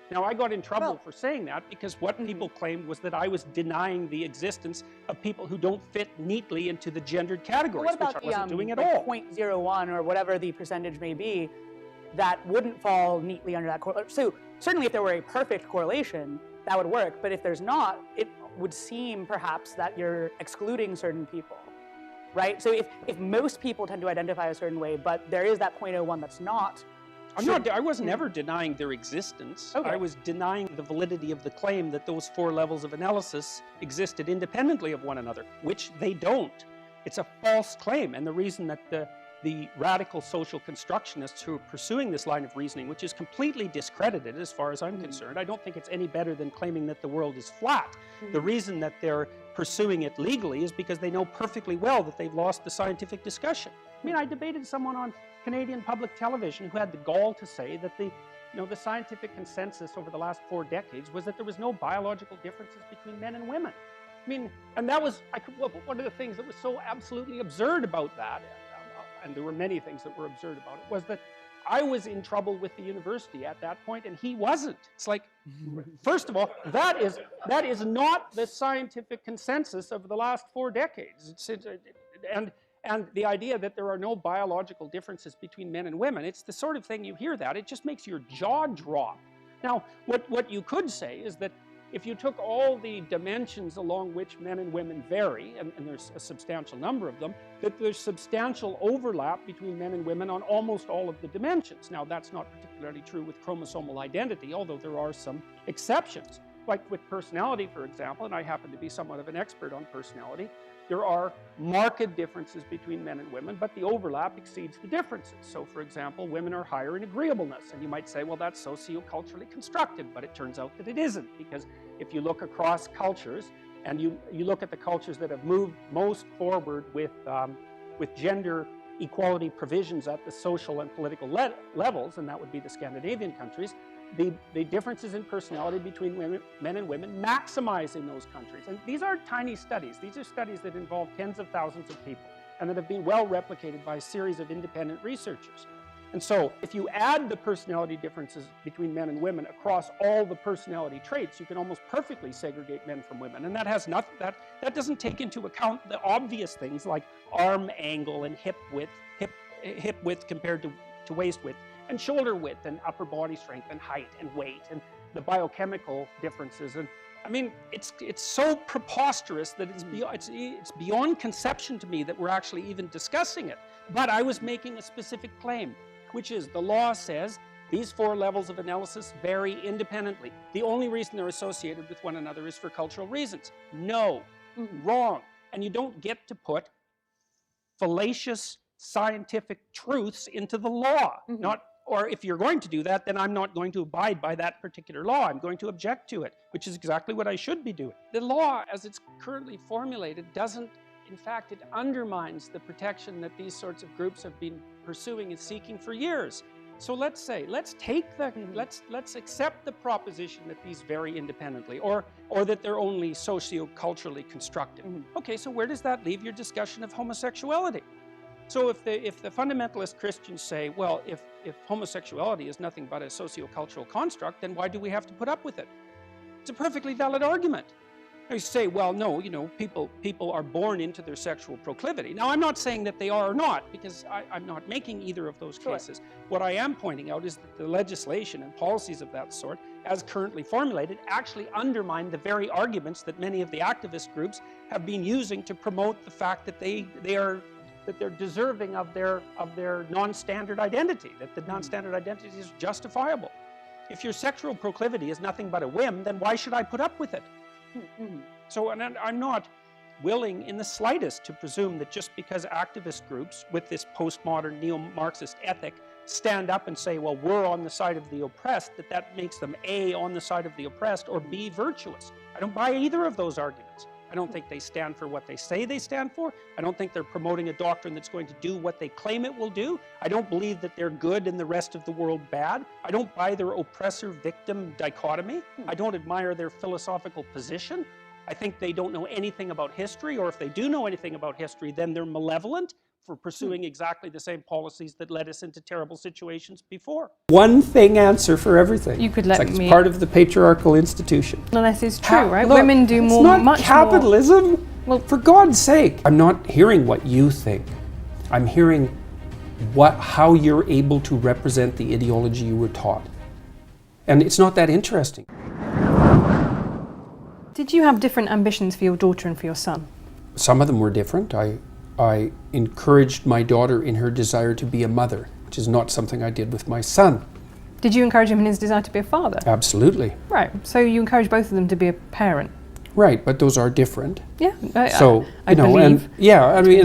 Now, I got in trouble for saying that because what people claimed was that I was denying the existence of people who don't fit neatly into the gendered categories, which I wasn't doing at all. 0.01 or whatever the percentage may be, that wouldn't fall neatly under that correlation. So certainly if there were a perfect correlation, that would work, but if there's not, it would seem perhaps that you're excluding certain people. Right? So if most people tend to identify a certain way, but there is that 0.01 that's not. I wasn't ever denying their existence. Okay. I was denying the validity of the claim that those 4 levels of analysis existed independently of one another, which they don't. It's a false claim, and the reason that the radical social constructionists who are pursuing this line of reasoning, which is completely discredited as far as I'm concerned, I don't think it's any better than claiming that the world is flat. The reason that they're pursuing it legally is because they know perfectly well that they've lost the scientific discussion. I mean, I debated someone on Canadian public television who had the gall to say that the scientific consensus over the last 4 decades was that there was no biological differences between men and women. I mean, and that was, one of the things that was so absolutely absurd about that, and there were many things that were absurd about it, was that I was in trouble with the university at that point, and he wasn't. It's like, first of all, that is not the scientific consensus of the last 4 decades. And the idea that there are no biological differences between men and women, it's the sort of thing you hear that, it just makes your jaw drop. Now, what you could say is that if you took all the dimensions along which men and women vary, and there's a substantial number of them, that there's substantial overlap between men and women on almost all of the dimensions. Now, that's not particularly true with chromosomal identity, although there are some exceptions. Like with personality, for example, and I happen to be somewhat of an expert on personality, there are marked differences between men and women, but the overlap exceeds the differences. So, for example, women are higher in agreeableness, and you might say, well, that's socioculturally constructed, but it turns out that it isn't, because if you look across cultures, and you look at the cultures that have moved most forward with gender equality provisions at the social and political levels, and that would be the Scandinavian countries, the differences in personality between men and women maximize in those countries. And these aren't tiny studies. These are studies that involve tens of thousands of people and that have been well replicated by a series of independent researchers. And so if you add the personality differences between men and women across all the personality traits, you can almost perfectly segregate men from women. And that has nothing, that doesn't take into account the obvious things like arm angle and hip width compared to waist width, and shoulder width and upper body strength and height and weight and the biochemical differences. And I mean, it's so preposterous that it's beyond conception to me that we're actually even discussing it. But I was making a specific claim, which is the law says these 4 levels of analysis vary independently. The only reason they're associated with one another is for cultural reasons. No, wrong. And you don't get to put fallacious scientific truths into the law. Or if you're going to do that, then I'm not going to abide by that particular law. I'm going to object to it, which is exactly what I should be doing. The law, as it's currently formulated, doesn't, in fact, it undermines the protection that these sorts of groups have been pursuing and seeking for years. So let's accept the proposition that these vary independently, or that they're only socio-culturally constructed. Okay, so where does that leave your discussion of homosexuality? So if the fundamentalist Christians say, well, if homosexuality is nothing but a socio-cultural construct, then why do we have to put up with it? It's a perfectly valid argument. You say, well, no, people are born into their sexual proclivity. Now, I'm not saying that they are or not, because I'm not making either of those cases. What I am pointing out is that the legislation and policies of that sort, as currently formulated, actually undermine the very arguments that many of the activist groups have been using to promote the fact that they're deserving of their non-standard identity, that the non-standard identity is justifiable. If your sexual proclivity is nothing but a whim, then why should I put up with it? So, and I'm not willing in the slightest to presume that just because activist groups with this postmodern neo-Marxist ethic stand up and say, well, we're on the side of the oppressed, that makes them A, on the side of the oppressed, or B, virtuous. I don't buy either of those arguments. I don't think they stand for what they say they stand for. I don't think they're promoting a doctrine that's going to do what they claim it will do. I don't believe that they're good and the rest of the world bad. I don't buy their oppressor-victim dichotomy. I don't admire their philosophical position. I think they don't know anything about history, or if they do know anything about history, then they're malevolent for pursuing exactly the same policies that led us into terrible situations before. One thing answer for everything. You could let it's like me... It's part of the patriarchal institution. Unless it's true, right? Look, women do it's more, not much capitalism. More. Well, for God's sake. I'm not hearing what you think. I'm hearing how you're able to represent the ideology you were taught. And it's not that interesting. Did you have different ambitions for your daughter and for your son? Some of them were different. I encouraged my daughter in her desire to be a mother, which is not something I did with my son. Did you encourage him in his desire to be a father? Absolutely. Right, so you encourage both of them to be a parent? Right, but those are different. Yeah, I believe.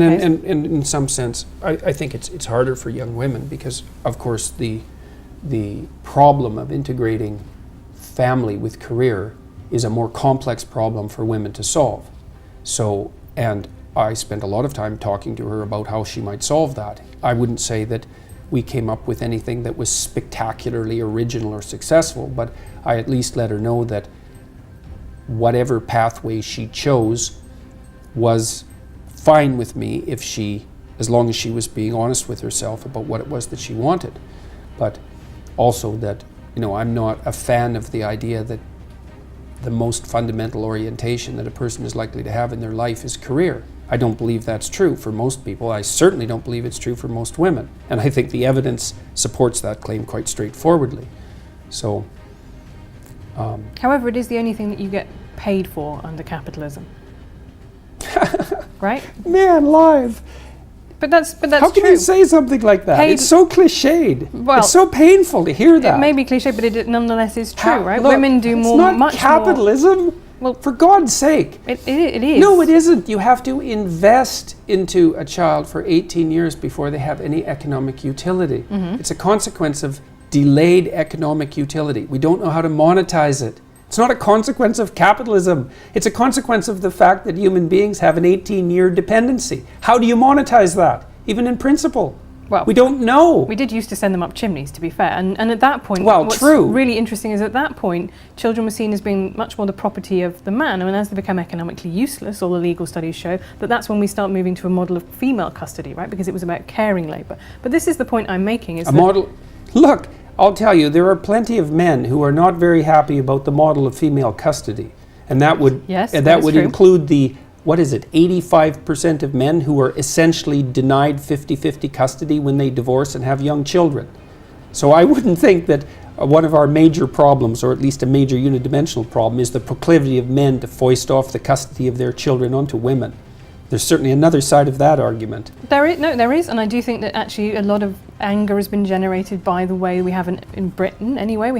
And in some sense, I think it's harder for young women because, of course, the problem of integrating family with career is a more complex problem for women to solve. So, and I spent a lot of time talking to her about how she might solve that. I wouldn't say that we came up with anything that was spectacularly original or successful, but I at least let her know that whatever pathway she chose was fine with me as long as she was being honest with herself about what it was that she wanted. But also that, I'm not a fan of the idea that the most fundamental orientation that a person is likely to have in their life is career. I don't believe that's true for most people. I certainly don't believe it's true for most women. And I think the evidence supports that claim quite straightforwardly. So, however, it is the only thing that you get paid for under capitalism. Right? Man, live. But that's How can true. you say something like that? It's so cliched. Well, it's so painful to hear that. It may be cliched, but it nonetheless is true, right? Look, women do it's more, not much capitalism. More. Well, for God's sake. It is. No, it isn't. You have to invest into a child for 18 years before they have any economic utility. Mm-hmm. It's a consequence of delayed economic utility. We don't know how to monetize it. It's not a consequence of capitalism. It's a consequence of the fact that human beings have an 18-year dependency. How do you monetize that, even in principle? Well, we don't know. We did used to send them up chimneys, to be fair. And at that point, what's true. really interesting is at that point, children were seen as being much more the property of the man. And as they become economically useless, all the legal studies show that that's when we start moving to a model of female custody, right? Because it was about caring labour. But this is the point I'm making. Is Look, I'll tell you, there are plenty of men who are not very happy about the model of female custody. And that would, include the, 85% of men who are essentially denied 50-50 custody when they divorce and have young children. So I wouldn't think that one of our major problems, or at least a major unidimensional problem, is the proclivity of men to foist off the custody of their children onto women. There's certainly another side of that argument. There is, and I do think that actually a lot of anger has been generated by the way we have in Britain anyway, or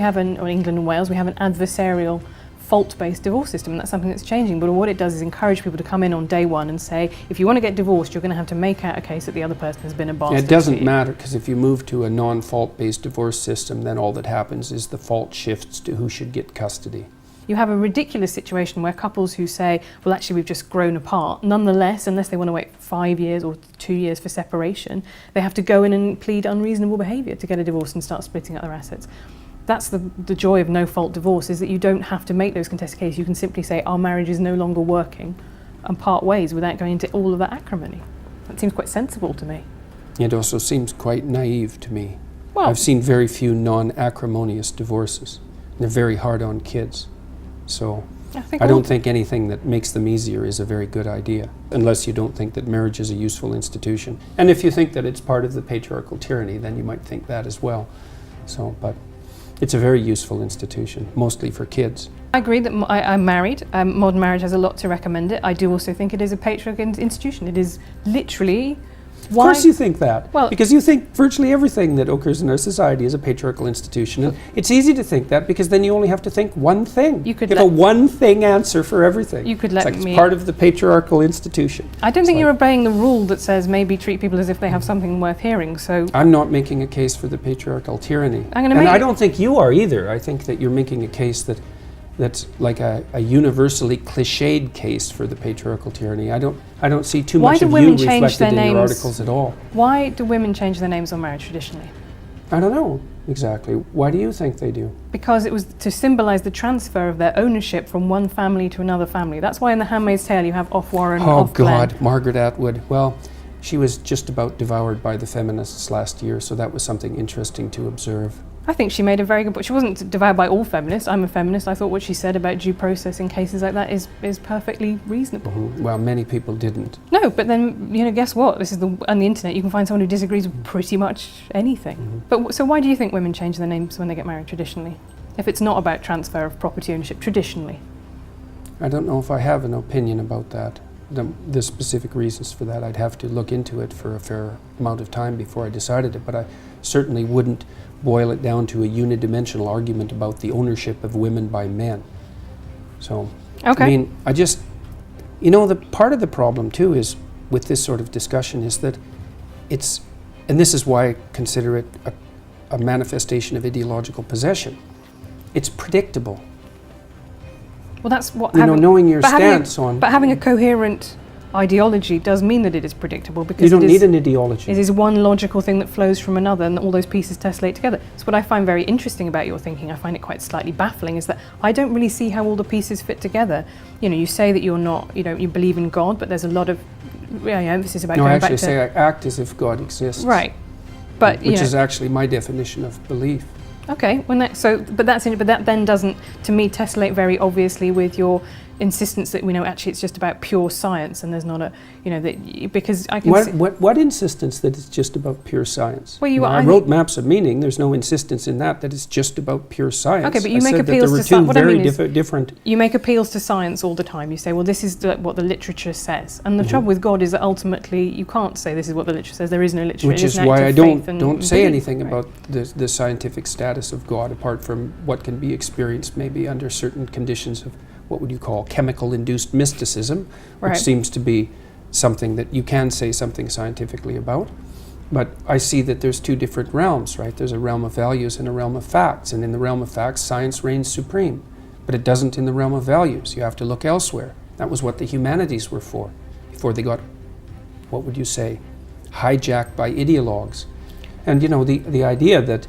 England and Wales, we have an adversarial fault-based divorce system, and that's something that's changing. But what it does is encourage people to come in on day one and say, if you want to get divorced, you're going to have to make out a case that the other person has been a bastard. It doesn't matter, because if you move to a non-fault-based divorce system, then all that happens is the fault shifts to who should get custody. You have a ridiculous situation where couples who say, well, actually, we've just grown apart, nonetheless, unless they want to wait 5 years or 2 years for separation, they have to go in and plead unreasonable behaviour to get a divorce and start splitting up their assets. That's the joy of no-fault divorce, is that you don't have to make those contested cases. You can simply say, our marriage is no longer working, and part ways without going into all of that acrimony. That seems quite sensible to me. It also seems quite naive to me. Well, I've seen very few non-acrimonious divorces. They're very hard on kids. So I don't think anything that makes them easier is a very good idea, unless you don't think that marriage is a useful institution. And if you think that it's part of the patriarchal tyranny, then you might think that as well. So, but it's a very useful institution, mostly for kids. I agree that I'm married. Modern marriage has a lot to recommend it. I do also think it is a patriarchal institution. It is literally... Of course you think that, well, because you think virtually everything that occurs in our society is a patriarchal institution. And it's easy to think that, because then you only have to think one thing. You have a one-thing answer for everything. You could let it's part of the patriarchal institution. I don't think you're obeying the rule that says maybe treat people as if they have something worth hearing. So I'm not making a case for the patriarchal tyranny. And I don't think you are either. I think that you're making a case that's like a universally cliched case for the patriarchal tyranny. I don't see too much of you reflected in your articles at all. Why do women change their names on marriage traditionally? I don't know exactly. Why do you think they do? Because it was to symbolize the transfer of their ownership from one family to another family. That's why in The Handmaid's Tale you have off Warren, off Glenn. Oh God, Margaret Atwood. Well, she was just about devoured by the feminists last year, so that was something interesting to observe. I think she made a very good point. She wasn't devoured by all feminists. I'm a feminist. I thought what she said about due process in cases like that is perfectly reasonable. Mm-hmm. Well, many people didn't. No, but then, guess what? This is on the internet, you can find someone who disagrees with pretty much anything. Mm-hmm. But so why do you think women change their names when they get married traditionally? If it's not about transfer of property ownership traditionally? I don't know if I have an opinion about that. The specific reasons for that, I'd have to look into it for a fair amount of time before I decided it, but I certainly wouldn't boil it down to a unidimensional argument about the ownership of women by men. So, okay. I mean, the part of the problem too is with this sort of discussion is that and this is why I consider it a manifestation of ideological possession. It's predictable. Well, that's what knowing your stance on. But having a coherent ideology does mean that it is predictable, because you don't need an ideology. It is one logical thing that flows from another, and all those pieces tessellate together. So what I find very interesting about your thinking, I find it quite slightly baffling, is that I don't really see how all the pieces fit together. You say that you're not, you believe in God, but there's a lot of emphasis about going back to... No, I actually say I act as if God exists. Right. But, which is actually my definition of belief. Okay, but that then doesn't, to me, tessellate very obviously with your insistence that we know actually it's just about pure science, and there's not because I can what insistence that it's just about pure science? Well, I wrote Maps of Meaning. There's no insistence in that it's just about pure science. Okay, but you make appeals to science. What I mean is different. You make appeals to science all the time. You say, well, this is what the literature says, and the trouble with God is that ultimately you can't say this is what the literature says. There is no literature. Which is why I don't say anything about the scientific status of God, apart from what can be experienced maybe under certain conditions of what would you call chemical-induced mysticism, which seems to be something that you can say something scientifically about. But I see that there's two different realms, right? There's a realm of values and a realm of facts. And in the realm of facts, science reigns supreme. But it doesn't in the realm of values. You have to look elsewhere. That was what the humanities were for, before they got, what would you say, hijacked by ideologues. And you know, the idea that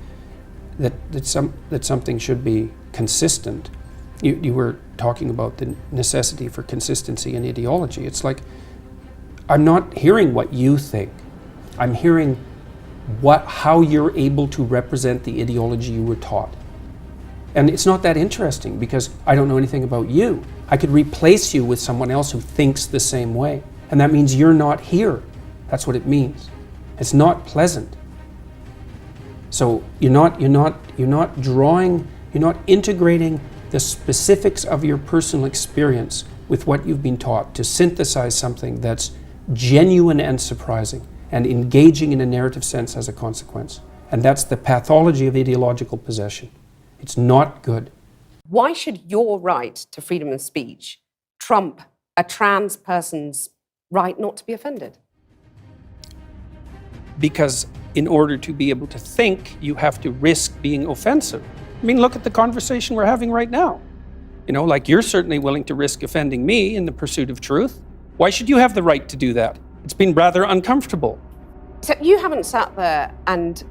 something should be consistent. You were talking about the necessity for consistency in ideology. It's like, I'm not hearing what you think. I'm hearing how you're able to represent the ideology you were taught. And it's not that interesting because I don't know anything about you. I could replace you with someone else who thinks the same way. And that means you're not here. That's what it means. It's not pleasant. So you're not integrating the specifics of your personal experience with what you've been taught to synthesize something that's genuine and surprising and engaging in a narrative sense as a consequence. And that's the pathology of ideological possession. It's not good. Why should your right to freedom of speech trump a trans person's right not to be offended? Because in order to be able to think, you have to risk being offensive. I mean, look at the conversation we're having right now. You know, like, you're certainly willing to risk offending me in the pursuit of truth. Why should you have the right to do that? It's been rather uncomfortable. So you haven't sat there and...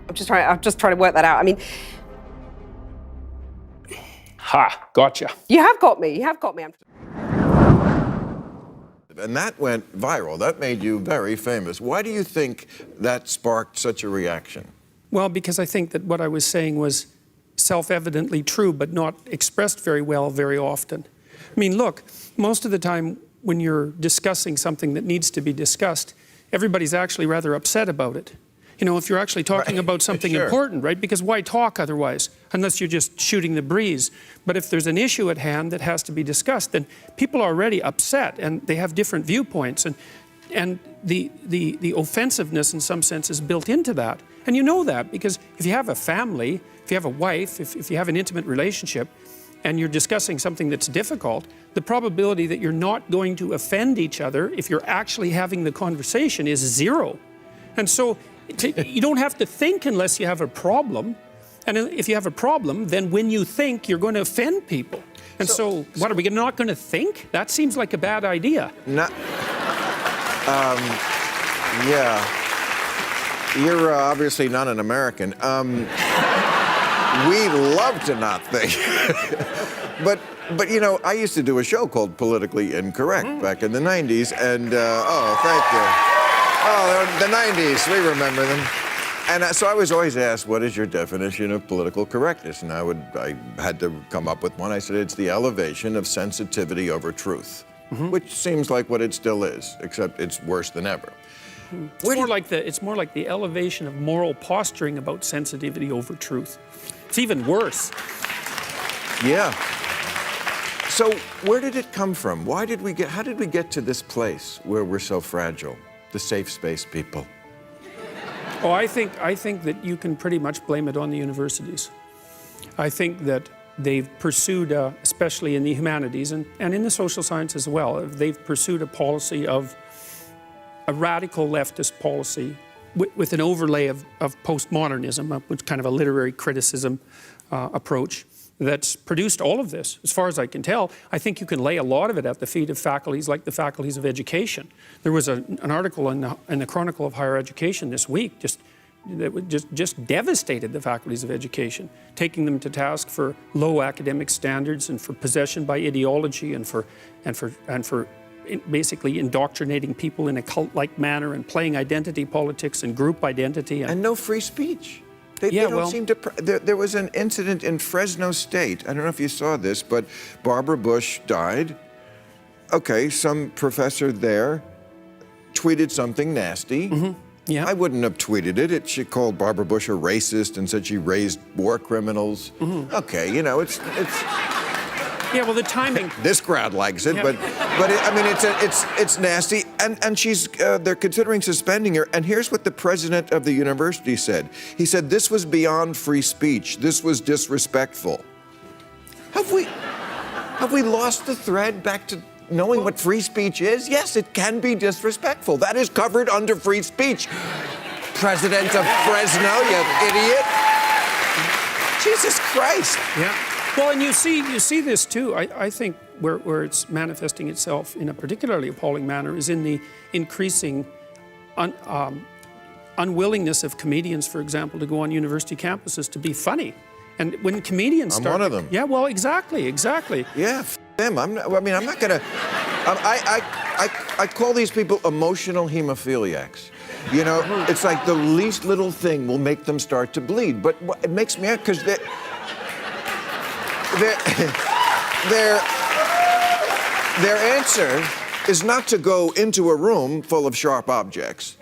I'm just trying to work that out. I mean... Ha, gotcha. You have got me. And that went viral. That made you very famous. Why do you think that sparked such a reaction? Well, because I think that what I was saying was self-evidently true, but not expressed very well very often. I mean, look, most of the time when you're discussing something that needs to be discussed, everybody's actually rather upset about it. You know, if you're actually talking about something important, right? Because why talk otherwise, unless you're just shooting the breeze? But if there's an issue at hand that has to be discussed, then people are already upset and they have different viewpoints. And the offensiveness in some sense is built into that. And you know that because if you have a family, if you have a wife, if you have an intimate relationship, and you're discussing something that's difficult, the probability that you're not going to offend each other if you're actually having the conversation is zero. And so you don't have to think unless you have a problem. And if you have a problem, then when you think, you're going to offend people. And so what, are we not going to think? That seems like a bad idea. Yeah. You're obviously not an American. We love to not think. But you know, I used to do a show called Politically Incorrect back in the 90s, and oh, thank you. Oh, the 90s, we remember them. And so I was always asked, what is your definition of political correctness? And I had to come up with one. I said, it's the elevation of sensitivity over truth, which seems like what it still is, except it's worse than ever. It's more like the elevation of moral posturing about sensitivity over truth. It's even worse. Yeah. So where did it come from? How did we get to this place where we're so fragile, the safe space people? Oh, I think that you can pretty much blame it on the universities. I think that they've pursued, especially in the humanities and in the social sciences as well, they've pursued a policy of a radical leftist policy with an overlay of postmodernism, which kind of a literary criticism approach that's produced all of this. As far as I can tell, I think you can lay a lot of it at the feet of faculties like the faculties of education. There was an article in the Chronicle of Higher Education this week that just devastated the faculties of education, taking them to task for low academic standards and for possession by ideology and for basically indoctrinating people in a cult-like manner and playing identity politics and group identity. And no free speech. They don't seem to... There was an incident in Fresno State. I don't know if you saw this, but Barbara Bush died. Okay, some professor there tweeted something nasty. Yeah. I wouldn't have tweeted it. She called Barbara Bush a racist and said she raised war criminals. Okay, you know, it's... Yeah, well, the timing... This crowd likes it, but I mean, it's nasty, and they're considering suspending her. And here's what the president of the university said. He said, this was beyond free speech. This was disrespectful. Have we lost the thread back to knowing what free speech is? Yes, it can be disrespectful. That is covered under free speech. President of Fresno, you idiot. Jesus Christ. Yeah. Well, and you see this too. I think where it's manifesting itself in a particularly appalling manner is in the increasing unwillingness of comedians, for example, to go on university campuses to be funny. And when comedians I'm start... one of them. Yeah, well, exactly. Yeah, them. I'm not gonna... I call these people emotional hemophiliacs. You know, it's like the least little thing will make them start to bleed. But it makes me out because their answer is not to go into a room full of sharp objects.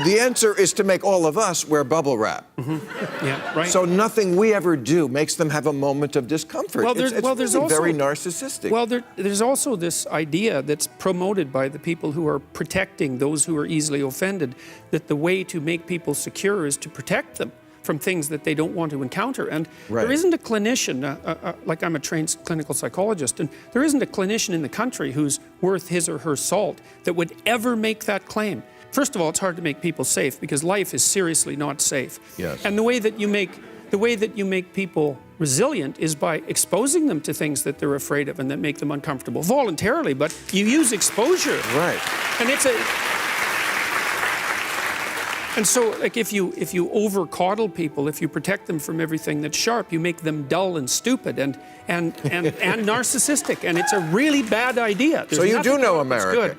The answer is to make all of us wear bubble wrap. Yeah, right. So nothing we ever do makes them have a moment of discomfort. Well, it's there's really also, very narcissistic. Well, there's also this idea that's promoted by the people who are protecting those who are easily offended, that the way to make people secure is to protect them from things that they don't want to encounter. And there isn't a clinician, like I'm a trained clinical psychologist, and there isn't a clinician in the country who's worth his or her salt that would ever make that claim. First of all, it's hard to make people safe because life is seriously not safe. Yes. And the way that you make people resilient is by exposing them to things that they're afraid of and that make them uncomfortable voluntarily, but you use exposure. Right. And and so, like, if you over-coddle people, if you protect them from everything that's sharp, you make them dull and stupid and narcissistic, and it's a really bad idea. So you do know America.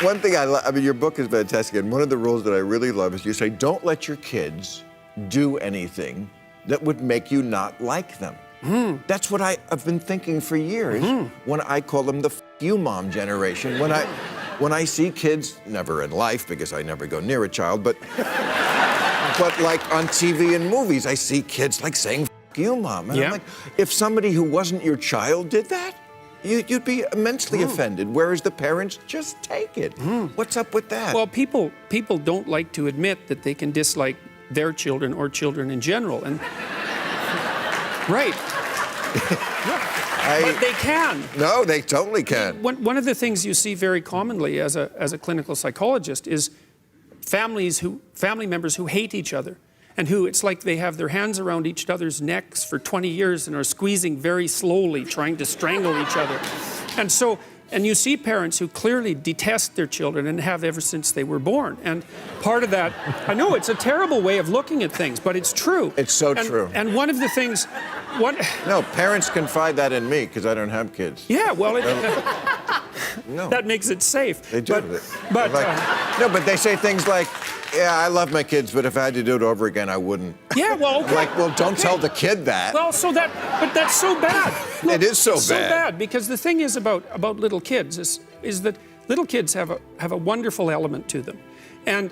One thing I mean, your book is fantastic, and one of the rules that I really love is you say, don't let your kids do anything that would make you not like them. That's what I've been thinking for years when I call them the you mom generation. When I see kids, never in life because I never go near a child, but like on TV and movies, I see kids like saying you mom. And I'm like, if somebody who wasn't your child did that, you'd be immensely offended, whereas the parents just take it. What's up with that? Well, people don't like to admit that they can dislike their children or children in general, and right. But they can. No, they totally can. One of the things you see very commonly as a clinical psychologist is family members who hate each other, and who it's like they have their hands around each other's necks for 20 years and are squeezing very slowly, trying to strangle each other. And you see parents who clearly detest their children and have ever since they were born. And part of that, I know it's a terrible way of looking at things, but it's true. It's so true. And one of the things... No, parents confide that in me because I don't have kids. Yeah, well, no. That makes it safe. They do. But they say things like, yeah, I love my kids, but if I had to do it over again, I wouldn't. Yeah, well, okay. Like, well, don't tell the kid that. Well, but that's so bad. Look, it is so it's bad. So bad because the thing is about little kids is that little kids have a wonderful element to them. And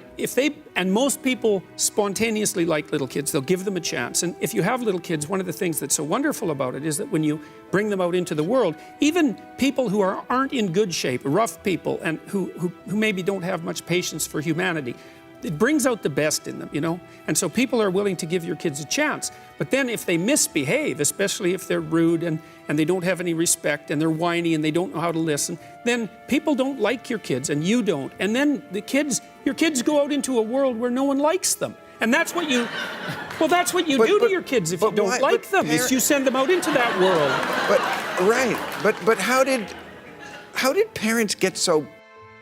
most people spontaneously like little kids, they'll give them a chance. And if you have little kids, one of the things that's so wonderful about it is that when you bring them out into the world, even people who aren't in good shape, rough people, and who maybe don't have much patience for humanity, it brings out the best in them, you know? And so people are willing to give your kids a chance. But then if they misbehave, especially if they're rude and they don't have any respect and they're whiny and they don't know how to listen, then people don't like your kids and you don't. And then your kids go out into a world where no one likes them. And that's what you do to your kids if you don't like them, is you send them out into that world. But how did parents get so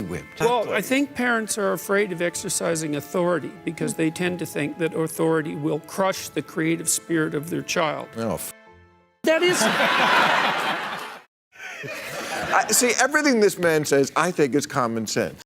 whipped? Well, I think parents are afraid of exercising authority because they tend to think that authority will crush the creative spirit of their child. Oh, that is... See, everything this man says, I think is common sense.